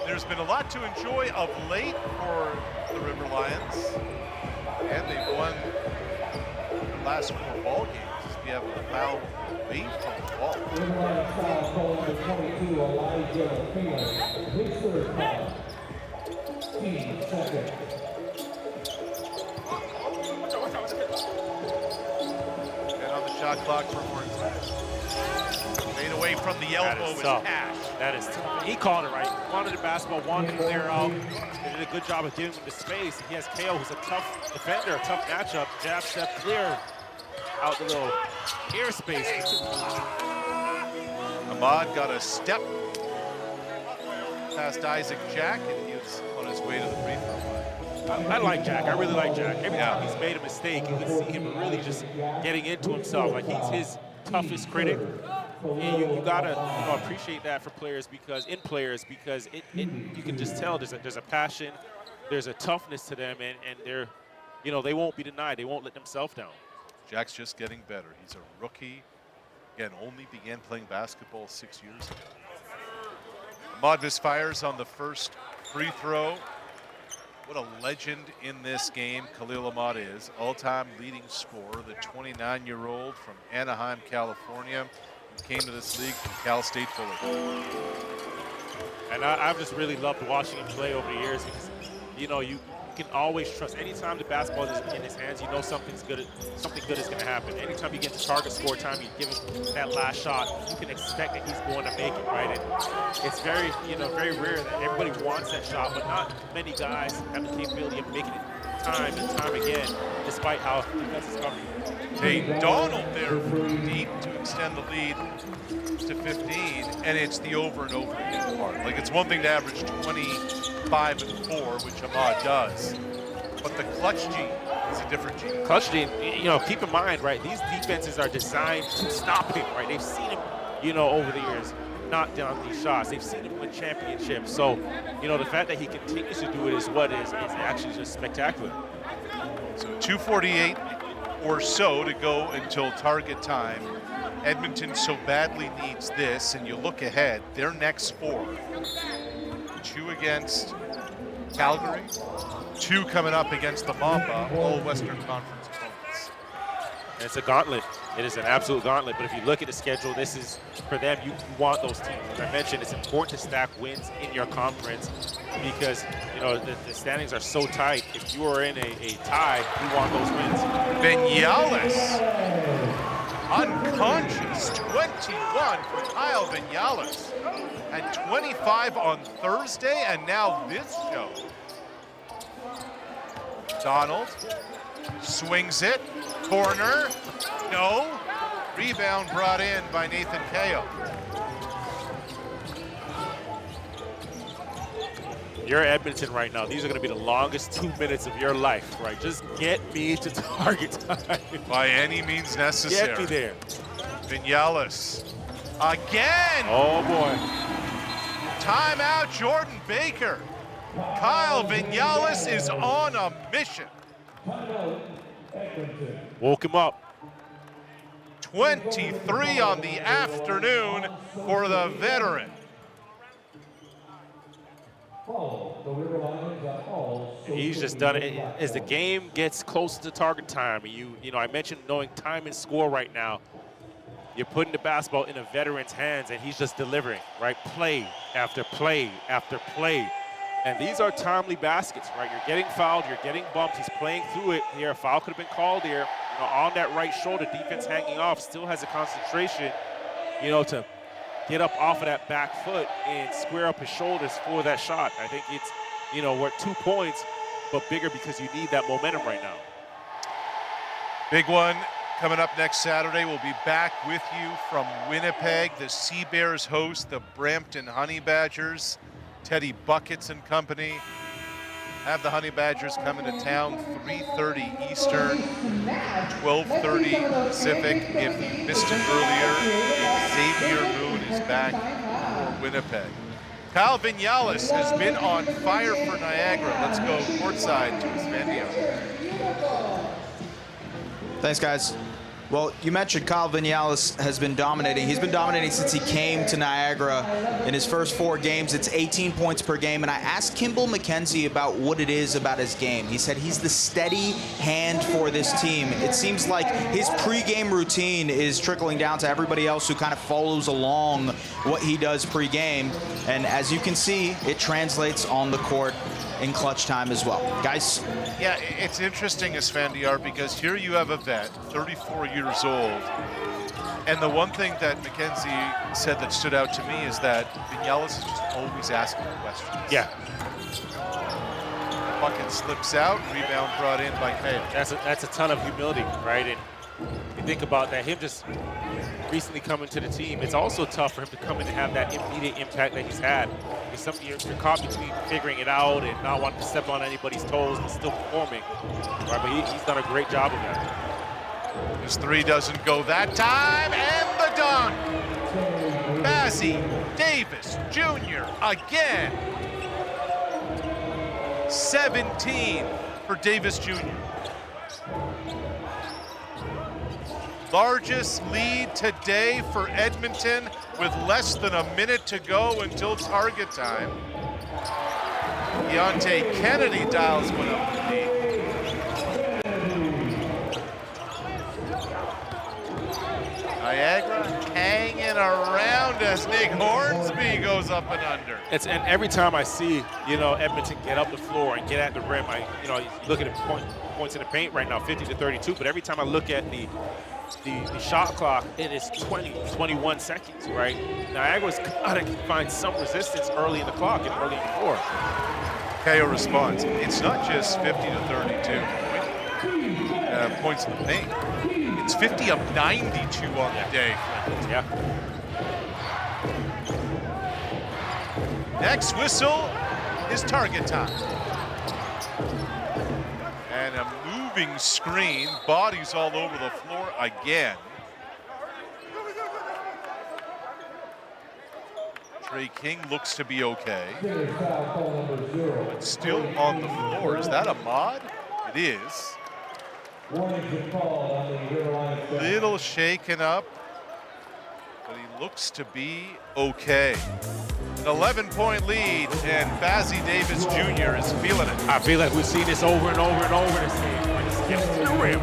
There's been a lot to enjoy of late for the River Lions, and they've won the last 4 ball games. We have a foul away from the ball. River Lions foul call number 22, Elijah Phelan. His third foul. Team second. Shot clock for Horns. Made away from the elbow is Cash. That is tough. He called it right. Wanted the basketball, wanted to clear out. They did a good job of giving him the space. He has KO, who's a tough defender, a tough matchup. Jab step clear out the little airspace. Ahmad got a step past Isaac Jack, and he was on his way to the free throw line. I like Jack. I really like Jack. Every time he's made a mistake, you can see him really just getting into himself. Like, he's his toughest critic. And you gotta appreciate that for players because you can just tell there's a passion, there's a toughness to them, and they're, they won't be denied. They won't let themselves down. Jack's just getting better. He's a rookie. Again, only began playing basketball 6 years ago. Ahmad misfires on the first free throw. What a legend in this game Khalil Ahmad is. All-time leading scorer, the 29-year-old from Anaheim, California, who came to this league from Cal State Fullerton. And I've just really loved watching him play over the years because, you can always trust. Anytime the basketball is in his hands, something good is going to happen. Anytime you get to target score time, you give him that last shot, you can expect that he's going to make it, right? And it's very, very rare that everybody wants that shot, but not many guys have the capability of making it time and time again, despite how defense is covering. Tate Donald there from deep to extend the lead to 15, and it's the over and over again part. Like, it's one thing to average 25 and 4, which Ahmad does, but the clutch gene is a different gene. Clutch gene, keep in mind, right, these defenses are designed to stop him, right? They've seen him, over the years knock down these shots. They've seen him win championships. So, the fact that he continues to do it is actually just spectacular. So 2:48 or so to go until target time. Edmonton so badly needs this, and you look ahead, their next 4. 2 against Calgary, 2 coming up against the Mamba, all Western Conference opponents. It's a gauntlet. It is an absolute gauntlet, but if you look at the schedule, this is, for them, you want those teams. As I mentioned, it's important to stack wins in your conference because, the standings are so tight. If you are in a tie, you want those wins. Vinales, unconscious, 21 for Kyle Vinales. Had 25 on Thursday, and now this show. Donald swings it, corner, no. Rebound brought in by Nathan Kao. You're Edmonton right now. These are going to be the longest 2 minutes of your life, right? Just get me to target time. By any means necessary. Get me there. Vinales again. Oh, boy. Timeout, Jordan Baker. Kyle Vinales is on a mission. Woke him up. 23 on the afternoon for the veteran. He's just done it. As the game gets closer to target time, I mentioned knowing time and score right now. you're putting the basketball in a veteran's hands, and he's just delivering, right? Play after play after play. And these are timely baskets, right? You're getting fouled, you're getting bumped. He's playing through it here. A foul could have been called here. You know, on that right shoulder, defense hanging off, still has a concentration, you know, to get up off of that back foot and square up his shoulders for that shot. I think it's, you know, we're at 2 points, but bigger because you need that momentum right now. Big one coming up next Saturday. We'll be back with you from Winnipeg. The Sea Bears host the Brampton Honey Badgers. Teddy Buckets and company have the Honey Badgers coming to town 3:30 Eastern, 12:30 Pacific. If you missed it earlier, Xavier Moon is back for Winnipeg. Kyle Vinales has been on fire for Niagara. Let's go courtside to Svendia. Thanks, guys. Well, you mentioned Kyle Vinales has been dominating. He's been dominating since he came to Niagara. In his first 4 games, it's 18 points per game. And I asked Kimball McKenzie about what it is about his game. He said he's the steady hand for this team. It seems like his pregame routine is trickling down to everybody else who kind of follows along what he does pregame. And as you can see, it translates on the court in clutch time as well. Guys? Yeah, it's interesting, Svendia, because here you have a vet, 34 years old, and the one thing that McKenzie said that stood out to me is that Vinales is just always asking questions. Yeah. Bucket slips out, rebound brought in by Kale. That's a ton of humility, right? And you think about that, him just recently coming to the team, it's also tough for him to come in and have that immediate impact that he's had. It's something you're caught between figuring it out and not wanting to step on anybody's toes and still performing. Right, but he's done a great job of that. His 3 doesn't go that time, and the dunk! Bazzi Davis Jr. again. 17 for Davis Jr. Largest lead today for Edmonton with less than a minute to go until target time. Deontay Kennedy dials one up the lead. Niagara hanging around as Nick Hornsby goes up and under. And every time I see, you know, Edmonton get up the floor and get at the rim, you look at the points in the paint right now, 50 to 32, but every time I look at the shot clock, it is 21 seconds, right? Niagara's got to find some resistance early in the clock and early in the fourth. KO response. It's not just 50 to 32 points in the paint. It's 50 of 92 on the day. Yeah. Next whistle is target time. And a moving screen, bodies all over the floor again. Trey King looks to be okay. But still on the floor. Is that a mod? It is. Little shaken up, but he looks to be okay. An 11-point lead, and Bazzi Davis Jr. is feeling it. I feel like we've seen this over and over and over this game. Just get to the rim.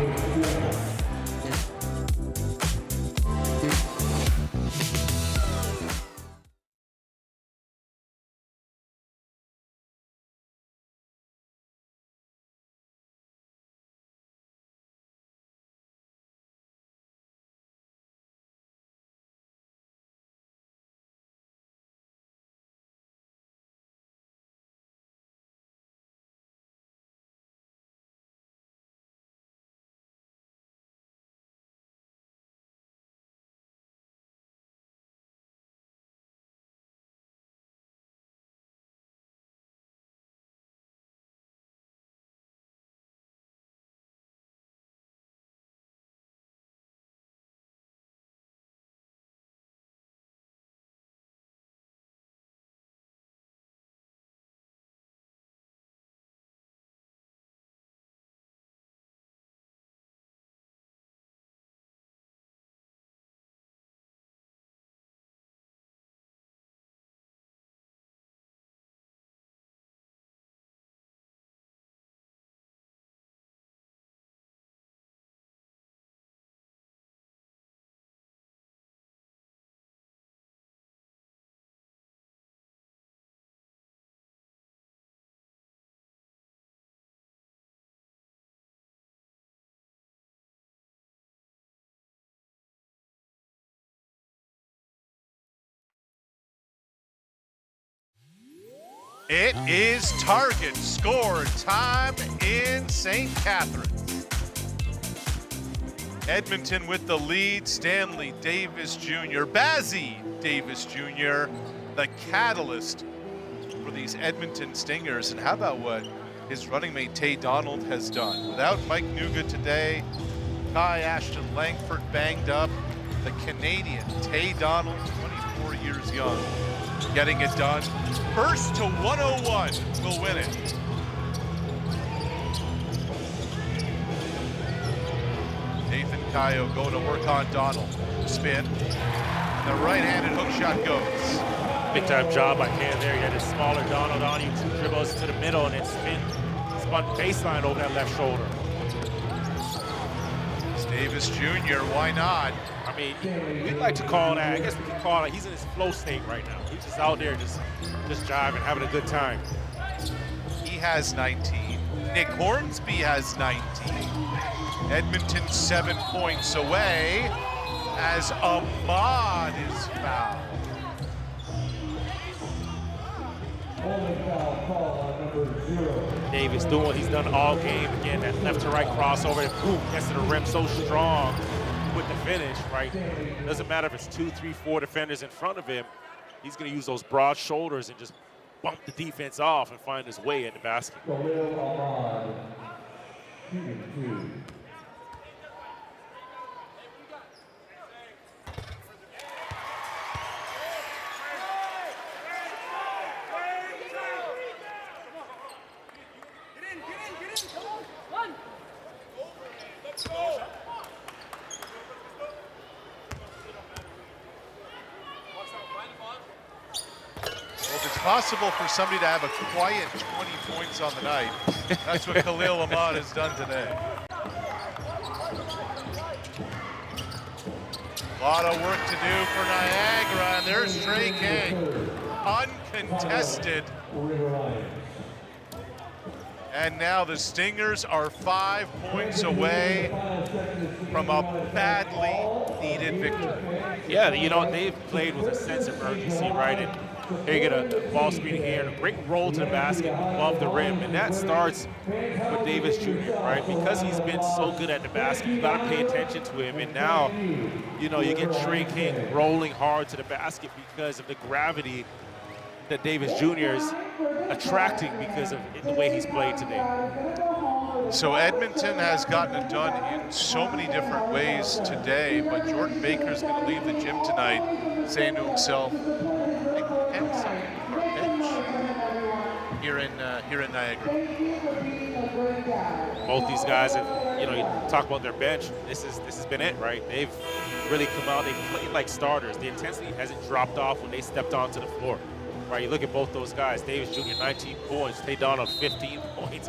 It is target score time in St. Catharines. Edmonton with the lead. Stanley Davis Jr., Bazzy Davis Jr., the catalyst for these Edmonton Stingers. And how about what his running mate Tay Donald has done? Without Mike Nuga today, Kai Ashton Langford banged up, the Canadian Tay Donald, 24 years young, getting it done. First to 101 will win it. Nathan Kayo go to work on Donald. Spin. And the right-handed hook shot goes. Big time job by Ken there. You had a smaller Donald on you, 2 dribbles to the middle, and then spun baseline over that left shoulder. Davis Jr., why not? I mean, we'd like to call that, I guess we can call it, he's in his flow state right now. He's just out there just jiving, having a good time. He has 19. Nick Hornsby has 19. Edmonton 7 points away as Ahmad is fouled. Davis doing what he's done all game. Again, that left to right crossover, and boom, gets to the rim so strong with the finish, right? Doesn't matter if it's 2, 3, 4 defenders in front of him. He's going to use those broad shoulders and just bump the defense off and find his way at the basket. If it's possible for somebody to have a quiet 20 points on the night, that's what Khalil Ahmad has done today. A lot of work to do for Niagara, and there's Trey King, uncontested. And now the Stingers are 5 points away from a badly needed victory. Yeah, you know, they've played with a sense of urgency, right? And here you get a ball screen here and a great roll to the basket above the rim. And that starts with Davis Jr., right? Because he's been so good at the basket, you got to pay attention to him. And now, you know, you get Trey King rolling hard to the basket because of the gravity that Davis Jr. is attracting because of the way he's played today. So Edmonton has gotten it done in so many different ways today, but Jordan Baker's going to leave the gym tonight saying to himself, and something for our bench here in Niagara. Both these guys have, you know, you talk about their bench, this has been it, right? They've really come out, they've played like starters. The intensity hasn't dropped off when they stepped onto the floor. Right, you look at both those guys, Davis Jr., 19 points, Tay Donald, 15 points.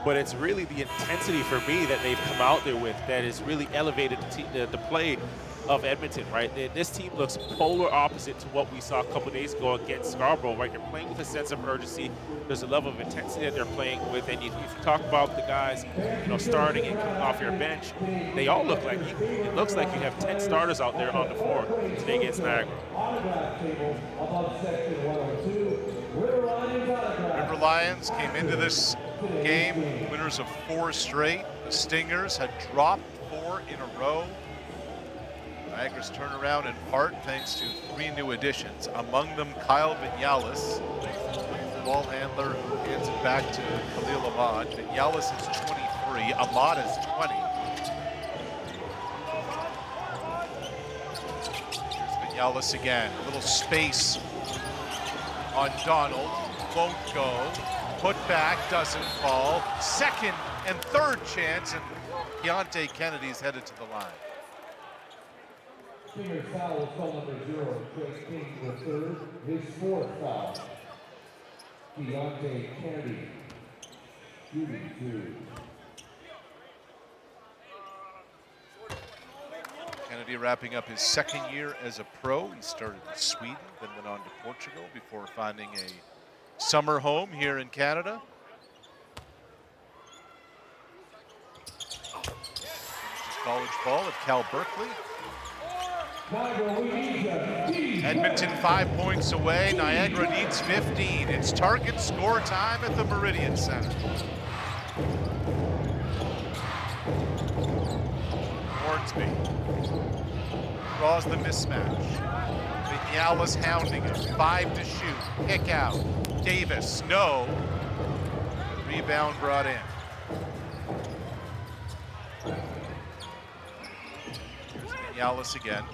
But it's really the intensity for me that they've come out there with that has really elevated the play of Edmonton, right? This team looks polar opposite to what we saw a couple days ago against Scarborough, right? They're playing with a sense of urgency. There's a level of intensity that they're playing with. And if you talk about the guys, you know, starting and coming off your bench, they all look like equal. It looks like you have 10 starters out there on the floor today against Niagara. River Lions came into this game winners of 4 straight. The Stingers had dropped 4 in a row. Niagara's turnaround in part thanks to 3 new additions, among them Kyle Vinales, ball handler who hands it back to Khalil Ahmad. Vinales is 23, Ahmad is 20. Here's Vinales again, a little space on Donald, won't go, put back, doesn't fall, second and third chance, and Keontae Kennedy's headed to the line. Stingers foul was called number 0, Trey King the third, his 4th foul. Keontae Kennedy, shooting 2. Kennedy wrapping up his 2nd year as a pro. He started in Sweden, then went on to Portugal before finding a summer home here in Canada. Finished his college ball at Cal Berkeley. Edmonton 5 points away. Niagara needs 15. It's target score time at the Meridian Center. Hornsby draws the mismatch. Vinales hounding him. 5 to shoot. Kick out. Davis, no. Rebound brought in. Here's Vinales again.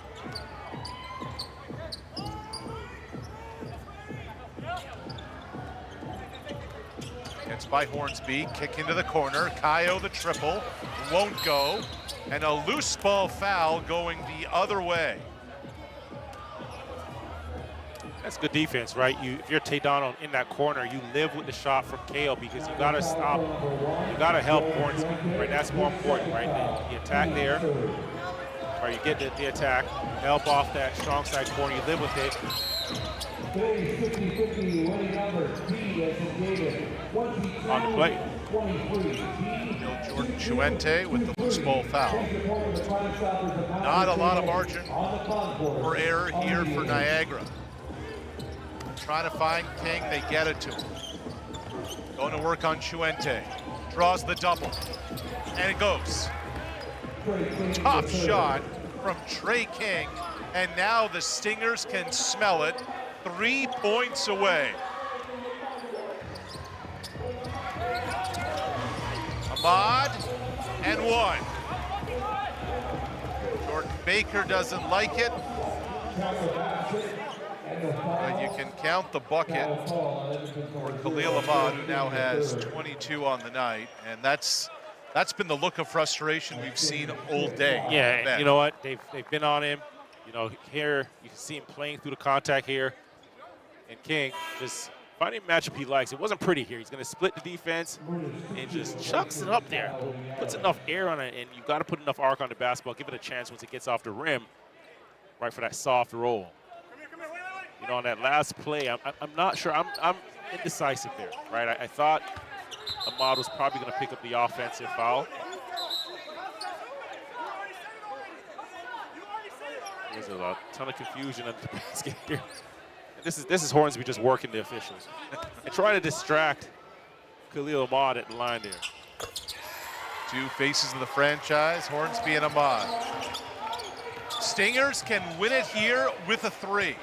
Gets by Hornsby, kick into the corner. Kayo the triple, won't go. And a loose ball foul going the other way. That's good defense, right? If you're Taydon in that corner, you live with the shot from Kayo because you gotta stop, you gotta help Hornsby, right? That's more important, right? The attack there, right? You get the attack, help off that strong side corner, you live with it. On the play. Jordan Chuente with the loose ball foul. Not a lot of margin for error here for Niagara. Trying to find King, they get it to him. Going to work on Chuente. Draws the double. And it goes. Top shot from Trey King. And now the Stingers can smell it. 3 points away. Ahmad, and 1. Jordan Baker doesn't like it. But you can count the bucket for Khalil Ahmad, who now has 22 on the night. And that's been the look of frustration we've seen all day. Yeah, and you know what? They've been on him. You know, here you can see him playing through the contact here. And King just finding a matchup he likes. It wasn't pretty here. He's going to split the defense and just chucks it up there. Puts enough air on it, and you got to put enough arc on the basketball. Give it a chance once it gets off the rim, right, for that soft roll. You know, on that last play, I'm not sure. I'm indecisive there, right? I thought Ahmad was probably going to pick up the offensive foul. There's a ton of confusion at the basket here. This is Hornsby just working the officials and trying to distract Khalil Ahmad at the line there. 2 faces of the franchise, Hornsby and Ahmad. Stingers can win it here with a 3.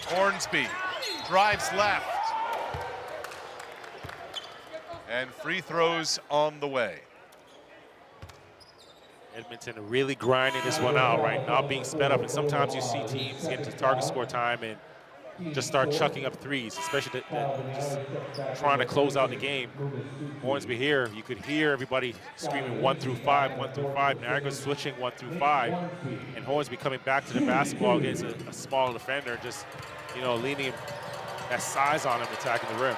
Hornsby drives left. And free throws on the way. Edmonton really grinding this one out, right? Not being sped up. And sometimes you see teams get to target score time and just start chucking up threes, especially just trying to close out the game. Hornsby here, you could hear everybody screaming 1 through 5, 1 through 5. Niagara switching 1 through 5. And Hornsby coming back to the basketball against a small defender, just, you know, leaning that size on him, attacking the rim.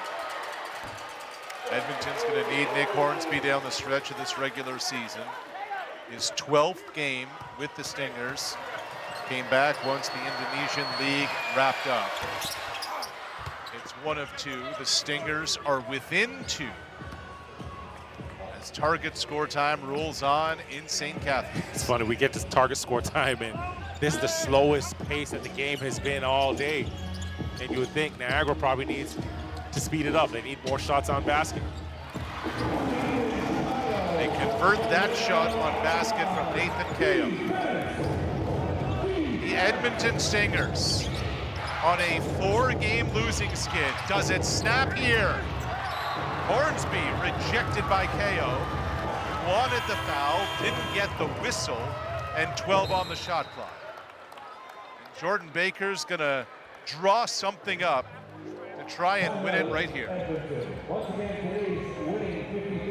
Edmonton's going to need Nick Hornsby down the stretch of this regular season. His 12th game with the Stingers. Came back once the Indonesian League wrapped up. It's 1 of 2. The Stingers are within 2. As target score time rolls on in St. Catharines. It's funny, we get this target score time, and this is the slowest pace that the game has been all day. And you would think Niagara probably needs to speed it up. They need more shots on basket. They convert that shot on basket from Nathan Kayo. The Edmonton Stingers on a 4-game losing skid. Does it snap here? Hornsby rejected by Kayo. Wanted the foul, didn't get the whistle, and 12 on the shot clock. And Jordan Baker's gonna draw something up to try and win it right here.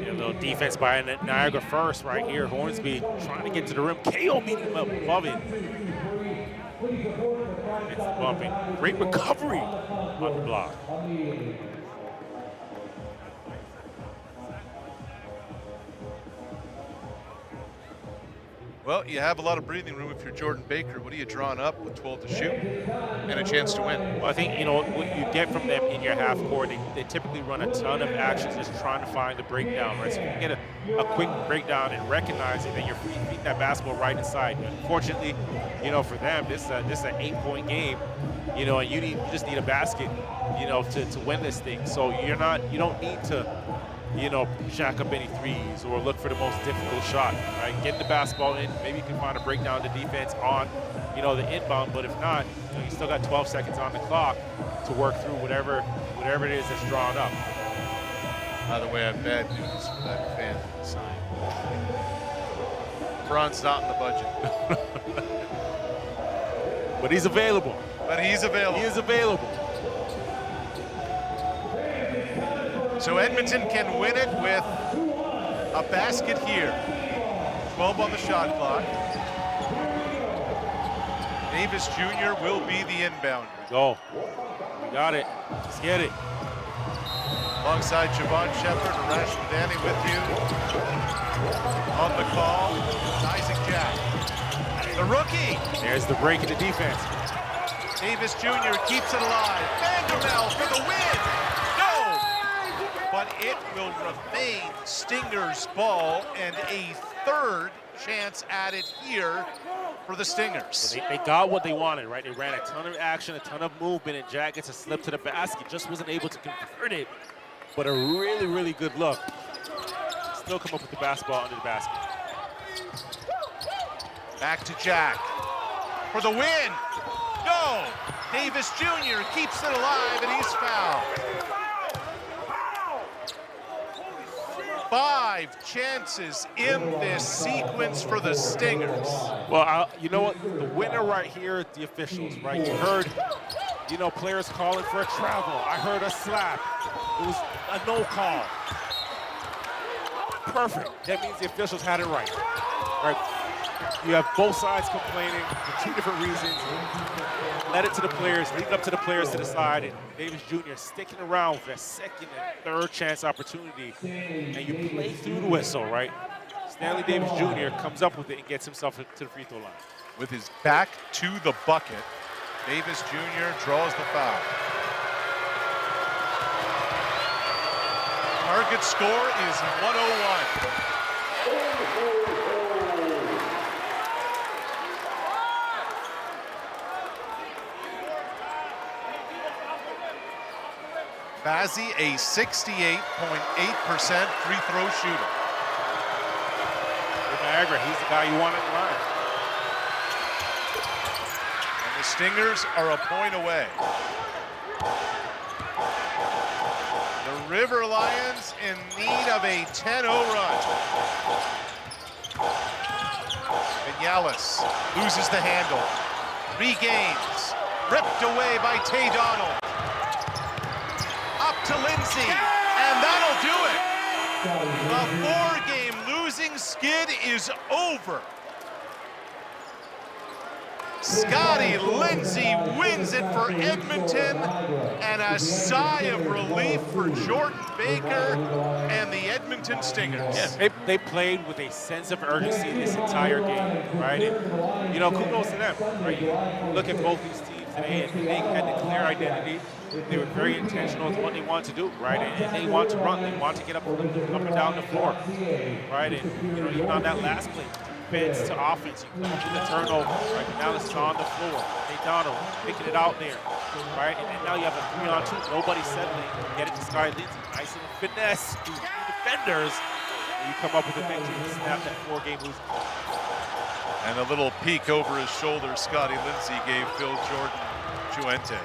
A little defense by Niagara first right here. Hornsby trying to get to the rim. Kayo meeting him up above it. It's bumping. Great recovery on the block. Well, you have a lot of breathing room if you're Jordan Baker. What are you drawing up with 12 to shoot and a chance to win? Well, I think, what you get from them in your half court, they typically run a ton of actions just trying to find the breakdown, right? So you can get a quick breakdown and recognize it, then you're feeding that basketball right inside. Unfortunately, for them, this is an 8-point game, and you just need a basket, to win this thing. So you don't need to, shack up any threes or look for the most difficult shot, right? Get the basketball in. Maybe you can find a breakdown of the defense on, the inbound. But if not, you still got 12 seconds on the clock to work through whatever it is that's drawn up. By the way, I have bad news for that fan sign. Braun's not in the budget. But he's available. He is available. So Edmonton can win it with a basket here. 12 on the shot clock. Davis Jr. will be the inbounder. Go. We got it. Let's get it. Alongside Javon Shepard, Arash Madani with you. On the call, Isaac Jack. The rookie. There's the break in the defense. Davis Jr. keeps it alive. Vanderbilt for the win. No! But it will remain Stingers' ball and a third chance added here for the Stingers. Well, they got what they wanted, right? They ran a ton of action, a ton of movement, and Jack gets a slip to the basket. Just wasn't able to convert it, but a really, really good look. Still come up with the basketball under the basket. Back to Jack for the win. No! Davis Jr. keeps it alive, and he's fouled. 5 chances in this sequence for the Stingers. Well, you know what? The winner right here, the officials, right? You heard, players calling for a travel. I heard a slap. It was a no call. Perfect. That means the officials had it right. Right? You have both sides complaining for 2 different reasons. Led it to the players, lead it up to the players to the side, and Davis Jr. sticking around for a second and third chance opportunity. And you play through the whistle, right? Stanley Davis Jr. comes up with it and gets himself to the free throw line. With his back to the bucket, Davis Jr. draws the foul. Target score is 101. Bazzi, a 68.8% free throw shooter. With Niagara, he's the guy you want at the line. And the Stingers are a point away. The River Lions in need of a 10-0 run. Vinales loses the handle, regains, ripped away by Tay Donald. Up to Lindsay, and that'll do it. The 4-game losing skid is over. Scotty Lindsay wins it for Edmonton, and a sigh of relief for Jordan Baker and the Edmonton Stingers. Yeah, they played with a sense of urgency this entire game, right? And, kudos to them, right? You look at both these teams today, and they had a clear identity. They were very intentional with what they want to do, right? And they want to run. They want to get up and down the floor, right? And, even on that last play, defense to offense, you come up with a turnover, right? And now it's on the floor. Hey, Donald picking it out there, right? And then now you have a 3-on-2. Nobody settling. Get it to Sky Lindsay. Nice little finesse to the defenders. And you come up with a victory to snap that 4-game losing. And a little peek over his shoulder, Scotty Lindsay gave Phil Jordan Juente.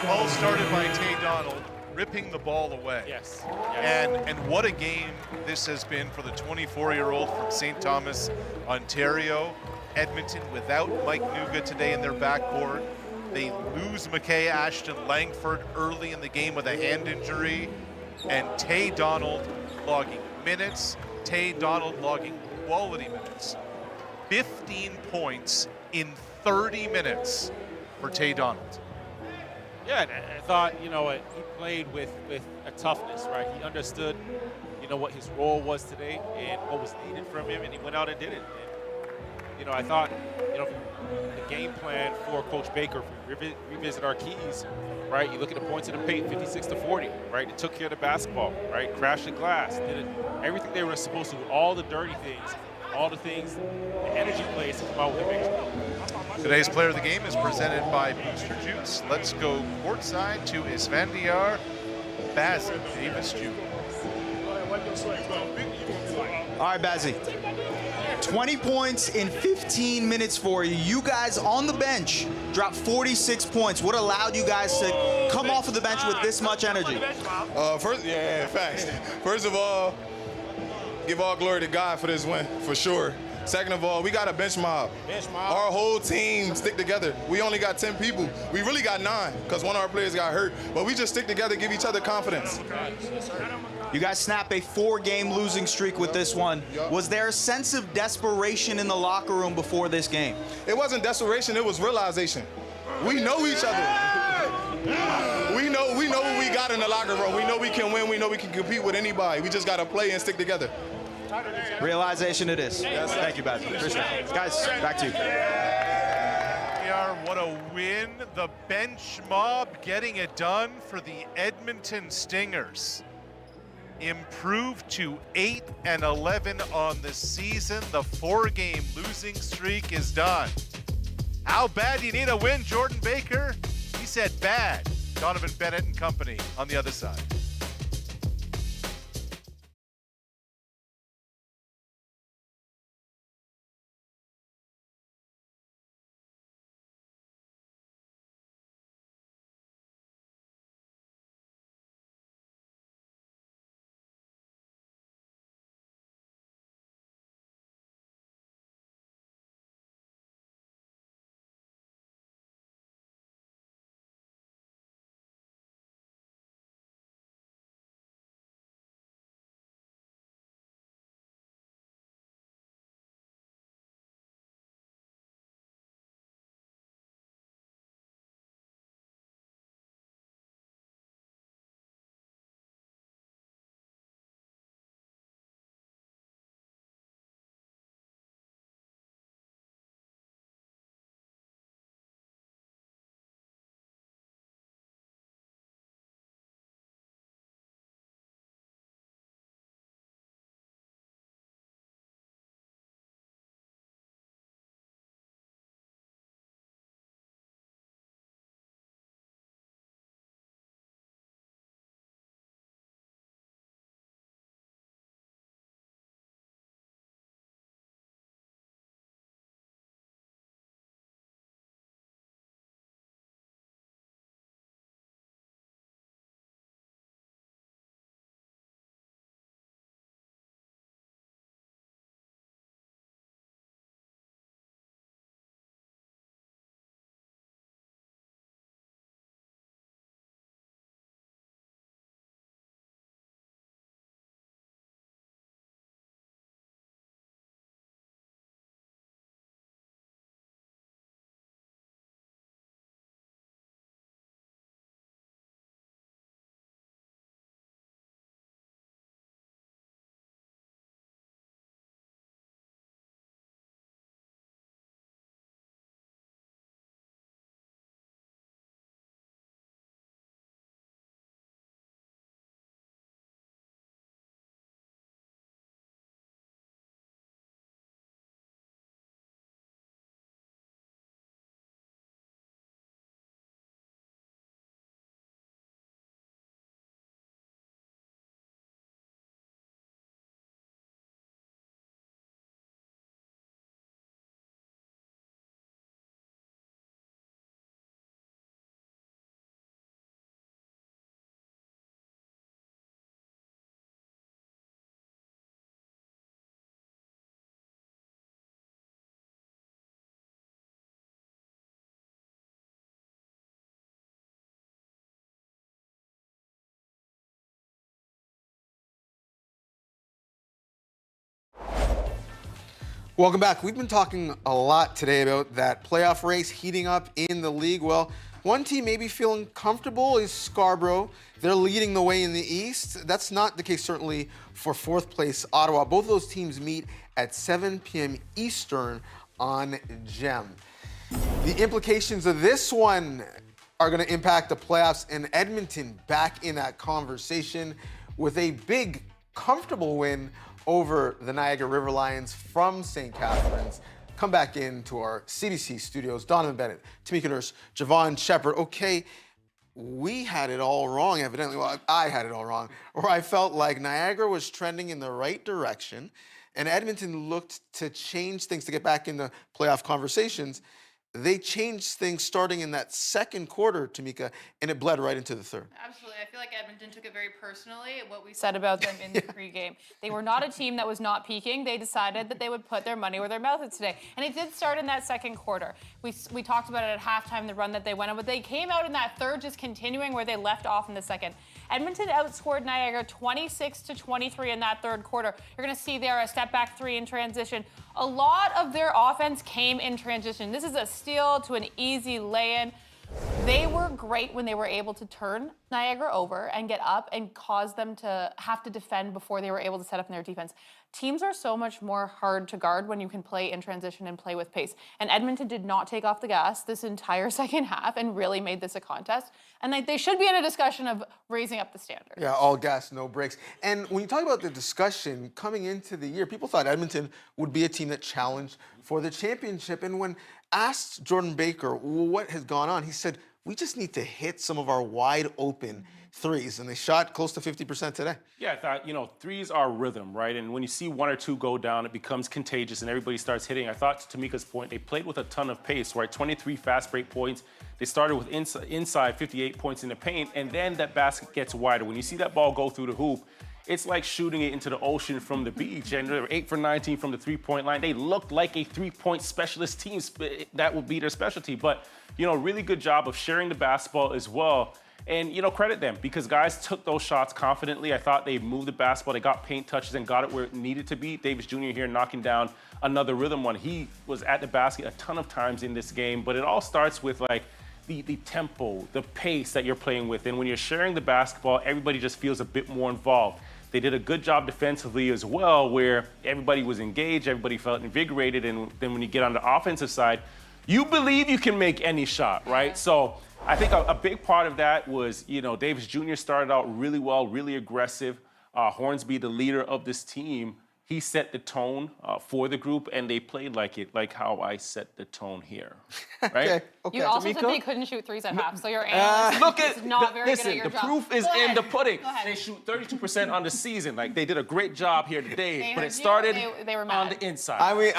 Ball started by Tay Donald, ripping the ball away. Yes. And what a game this has been for the 24-year-old from St. Thomas, Ontario. Edmonton without Mike Nuga today in their backcourt. They lose McKay Ashton Langford early in the game with a hand injury. And Tay Donald logging minutes. Tay Donald logging quality minutes. 15 points in 30 minutes for Tay Donald. Yeah, and I thought, he played with a toughness, right? He understood, what his role was today and what was needed from him, and he went out and did it. And, I thought, the game plan for Coach Baker, if we revisit our keys, right? You look at the points in the paint, 56-40, right? They took care of the basketball, right? Crashed the glass, did it, everything they were supposed to do, all the dirty things, all the things, the energy plays to come out with a victory. Today's player of the game is presented by Booster Juice. Let's go courtside to Isvandiar Bazzi Davis Jr. All right, Bazzi. 20 points in 15 minutes for you. You guys on the bench dropped 46 points. What allowed you guys to come off of the bench with this much energy? Facts. First of all, give all glory to God for this win, for sure. Second of all, we got a bench mob. Our whole team stick together. We only got 10 people. We really got 9 because one of our players got hurt. But we just stick together, give each other confidence. You guys snap a 4-game losing streak with this one. Was there a sense of desperation in the locker room before this game? It wasn't desperation, it was realization. We know each other. We know what we got in the locker room. We know we can win, we know we can compete with anybody. We just gotta play and stick together. Realization it is. Thank you, Bazzi. Appreciate it. Guys, back to you. What a win. The bench mob getting it done for the Edmonton Stingers. Improved to 8-11 on the season. The 4-game losing streak is done. How bad do you need a win, Jordan Baker? He said bad. Donovan Bennett and company on the other side. Welcome back. We've been talking a lot today about that playoff race heating up in the league. Well, One team maybe feeling comfortable is Scarborough. They're leading the way in the East. That's not the case certainly for fourth place Ottawa. Both of those teams meet at 7 p.m. Eastern on GEM. The implications of this one are going to impact the playoffs, and Edmonton back in that conversation with a big, comfortable win over the Niagara River Lions from St. Catharines. Come back into our CBC studios. Donovan Bennett, Tamika Nurse, Javon Shepard. Okay, we had it all wrong, evidently. Well, I had it all wrong, where I felt like Niagara was trending in the right direction, and Edmonton looked to change things to get back in the playoff conversations. They changed things starting in that second quarter, Tamika, and it bled right into the third. Absolutely. I feel like Edmonton took it very personally, what we said about them in the pregame. They were not a team that was not peaking. They decided that they would put their money where their mouth is today. And it did start in that second quarter. We talked about it at halftime, the run that they went on, but they came out in that third, just continuing where they left off in the second. Edmonton outscored Niagara 26-23 in that third quarter. You're going to see there a step back three in transition. A lot of their offense came in transition. This is a steal to an easy lay-in. They were great when they were able to turn Niagara over and get up and cause them to have to defend before they were able to set up in their defense. Teams are so much more hard to guard when you can play in transition and play with pace. And Edmonton did not take off the gas this entire second half and really made this a contest. And they should be in a discussion of raising up the standard. Yeah, all gas, no brakes. And when you talk about the discussion coming into the year, people thought Edmonton would be a team that challenged for the championship. And when asked Jordan Baker what has gone on, he said, we just need to hit some of our wide open threes. And they shot close to 50% today. Yeah, I thought, threes are rhythm, right? And when you see one or two go down, it becomes contagious and everybody starts hitting. I thought, to Tamika's point, they played with a ton of pace, right? 23 fast break points. They started with inside 58 points in the paint, and then that basket gets wider. When you see that ball go through the hoop, it's like shooting it into the ocean from the beach. And they were 8 for 19 from the three-point line. They looked like a three-point specialist team. That would be their specialty. But, really good job of sharing the basketball as well. And, credit them because guys took those shots confidently. I thought they moved the basketball. They got paint touches and got it where it needed to be. Davis Jr. here knocking down another rhythm one. He was at the basket a ton of times in this game. But it all starts with, the tempo, the pace that you're playing with. And when you're sharing the basketball, everybody just feels a bit more involved. They did a good job defensively as well, where everybody was engaged, everybody felt invigorated, and then when you get on the offensive side, you believe you can make any shot, right? So I think a big part of that was, Davis Jr. started out really well, really aggressive. Hornsby, the leader of this team, he set the tone for the group, and they played like how I set the tone here, right? Okay. You also said they couldn't shoot threes at half, so your analyst is not very good at your job. The proof is in the pudding. They shoot 32% on the season. They did a great job here today, but it started on the inside. I mean,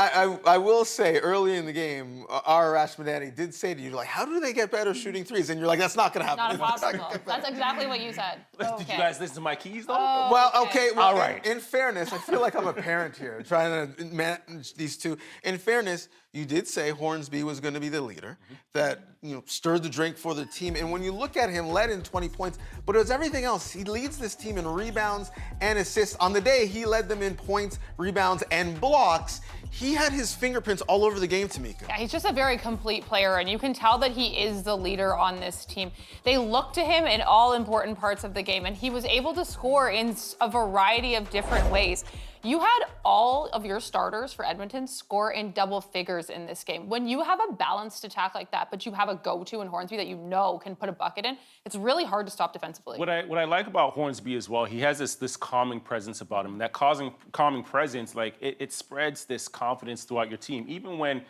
I will say, early in the game, our Rashmadani did say to you, how do they get better shooting threes? And you're like, that's not going to happen. Not possible. That's exactly what you said. Did you guys listen to my keys, though? All right. In fairness, I feel like I'm a parent here, trying to manage these two. In fairness, you did say Hornsby was going to be the leader, that stirred the drink for the team. And when you look at him, led in 20 points, but it was everything else. He leads this team in rebounds and assists. On the day, he led them in points, rebounds, and blocks. He had his fingerprints all over the game, Tamika. Yeah, he's just a very complete player, and you can tell that he is the leader on this team. They look to him in all important parts of the game, and he was able to score in a variety of different ways. You had all of your starters for Edmonton score in double figures in this game. When you have a balanced attack like that, but you have a go-to in Hornsby that can put a bucket in, it's really hard to stop defensively. What I like about Hornsby as well, he has this calming presence about him. That calming presence, it spreads this confidence throughout your team. Even when,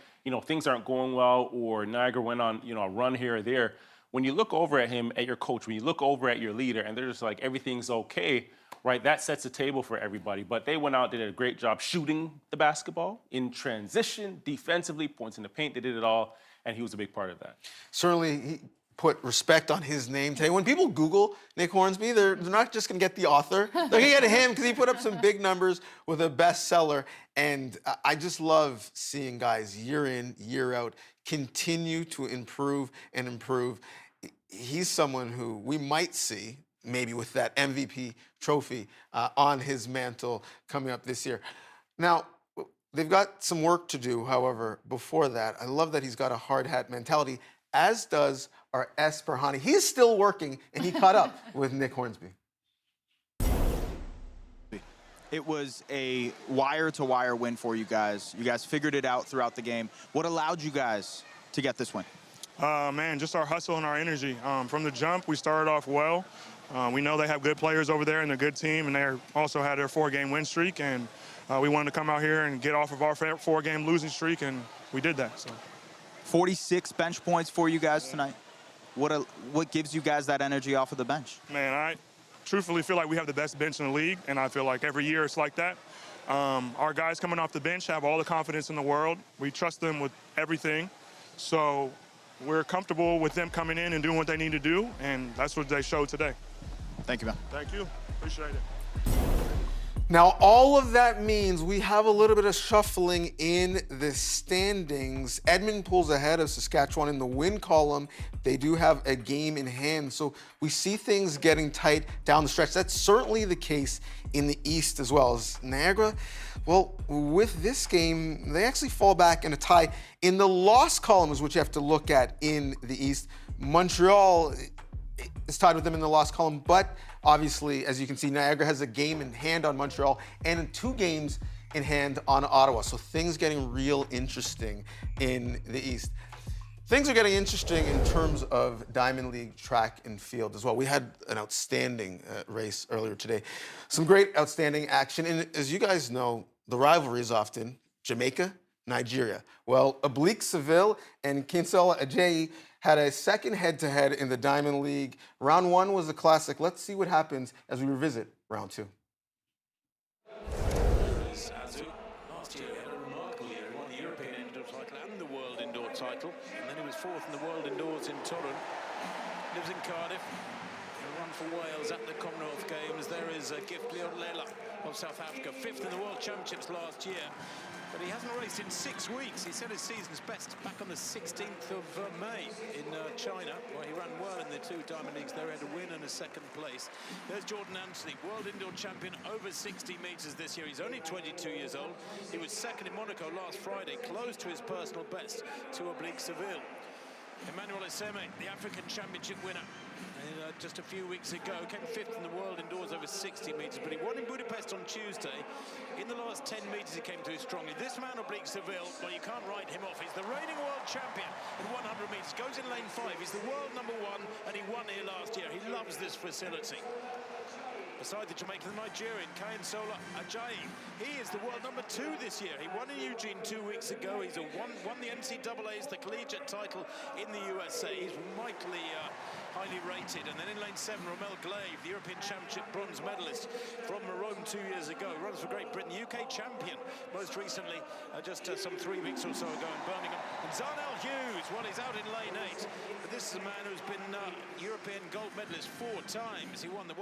things aren't going well or Niagara went on, a run here or there, when you look over at him, at your coach, when you look over at your leader and they're just like, everything's okay, right, that sets the table for everybody. But they went out, they did a great job shooting the basketball in transition, defensively, points in the paint. They did it all, and he was a big part of that. Certainly, he put respect on his name today. When people Google Nick Hornsby, they're not just going to get the author. They're going to get him because he put up some big numbers with a bestseller. And I just love seeing guys year in, year out continue to improve and improve. He's someone who we might see maybe with that MVP trophy on his mantle coming up this year. Now, they've got some work to do, however, before that. I love that he's got a hard hat mentality, as does our Esperhani. He's still working, and he caught up with Nick Hornsby. It was a wire-to-wire win for you guys. You guys figured it out throughout the game. What allowed you guys to get this win? Man, just our hustle and our energy. From the jump, we started off well. We know they have good players over there and a good team, and they also had their 4-game win streak, and we wanted to come out here and get off of our 4-game losing streak, and we did that. So, 46 bench points for you guys tonight. What gives you guys that energy off of the bench? Man, I truthfully feel like we have the best bench in the league, and I feel like every year it's like that. Our guys coming off the bench have all the confidence in the world. We trust them with everything. So we're comfortable with them coming in and doing what they need to do, and that's what they showed today. Thank you, man. Thank you. Appreciate it. Now, all of that means we have a little bit of shuffling in the standings. Edmonton pulls ahead of Saskatchewan in the win column. They do have a game in hand, so we see things getting tight down the stretch. That's certainly the case in the East as well. As Niagara, well, with this game, they actually fall back in a tie. In the loss column is what you have to look at in the East. Montreal is tied with them in the loss column, but obviously, as you can see, Niagara has a game in hand on Montreal and 2 games in hand on Ottawa. So things getting real interesting in the East. Things are getting interesting in terms of Diamond League track and field as well. We had an outstanding race earlier today. Some great outstanding action. And as you guys know, the rivalry is often Jamaica, Nigeria. Well, Oblique Seville and Kinsola Ajayi had a second head-to-head in the Diamond League. Round 1 was a classic. Let's see what happens as we revisit round 2. Sazu, last year, had a remarkable year. He won the European Indoor title and the World Indoor title. And then he was 4th in the World Indoors in Torun. Lives in Cardiff. A run for Wales at the Commonwealth Games. There is Gift Leolela of South Africa, 5th in the World Championships last year. But he hasn't raced in 6 weeks. He set his season's best back on the 16th of May in China, where he ran well in the 2 Diamond Leagues there. He had a win and a 2nd place. There's Jordan Anthony, world indoor champion over 60 meters this year. He's only 22 years old. He was 2nd in Monaco last Friday, close to his personal best to Oblique Seville. Emmanuel Eseme, the African Championship winner, just a few weeks ago, came 5th in the world indoors over 60 meters, but he won in Budapest on Tuesday. In the last 10 meters, he came through strongly. This man, Oblique Seville, well, you can't write him off. He's the reigning world champion in 100 meters. Goes in lane 5. He's the world #1, and he won here last year. He loves this facility. Beside the Jamaican, the Nigerian, Kinsola Ajayi. He is the world #2 this year. He won in Eugene 2 weeks ago. He's won the NCAA's, the collegiate title in the USA. He's mightily highly rated. And then in lane 7, Romel Glaive, the European Championship bronze medalist from Rome 2 years ago. Runs for Great Britain, UK champion most recently, just some 3 weeks or so ago in Birmingham. And Zarnell Hughes, well, he's out in lane 8. But this is a man who's been European gold medalist 4 times. He won the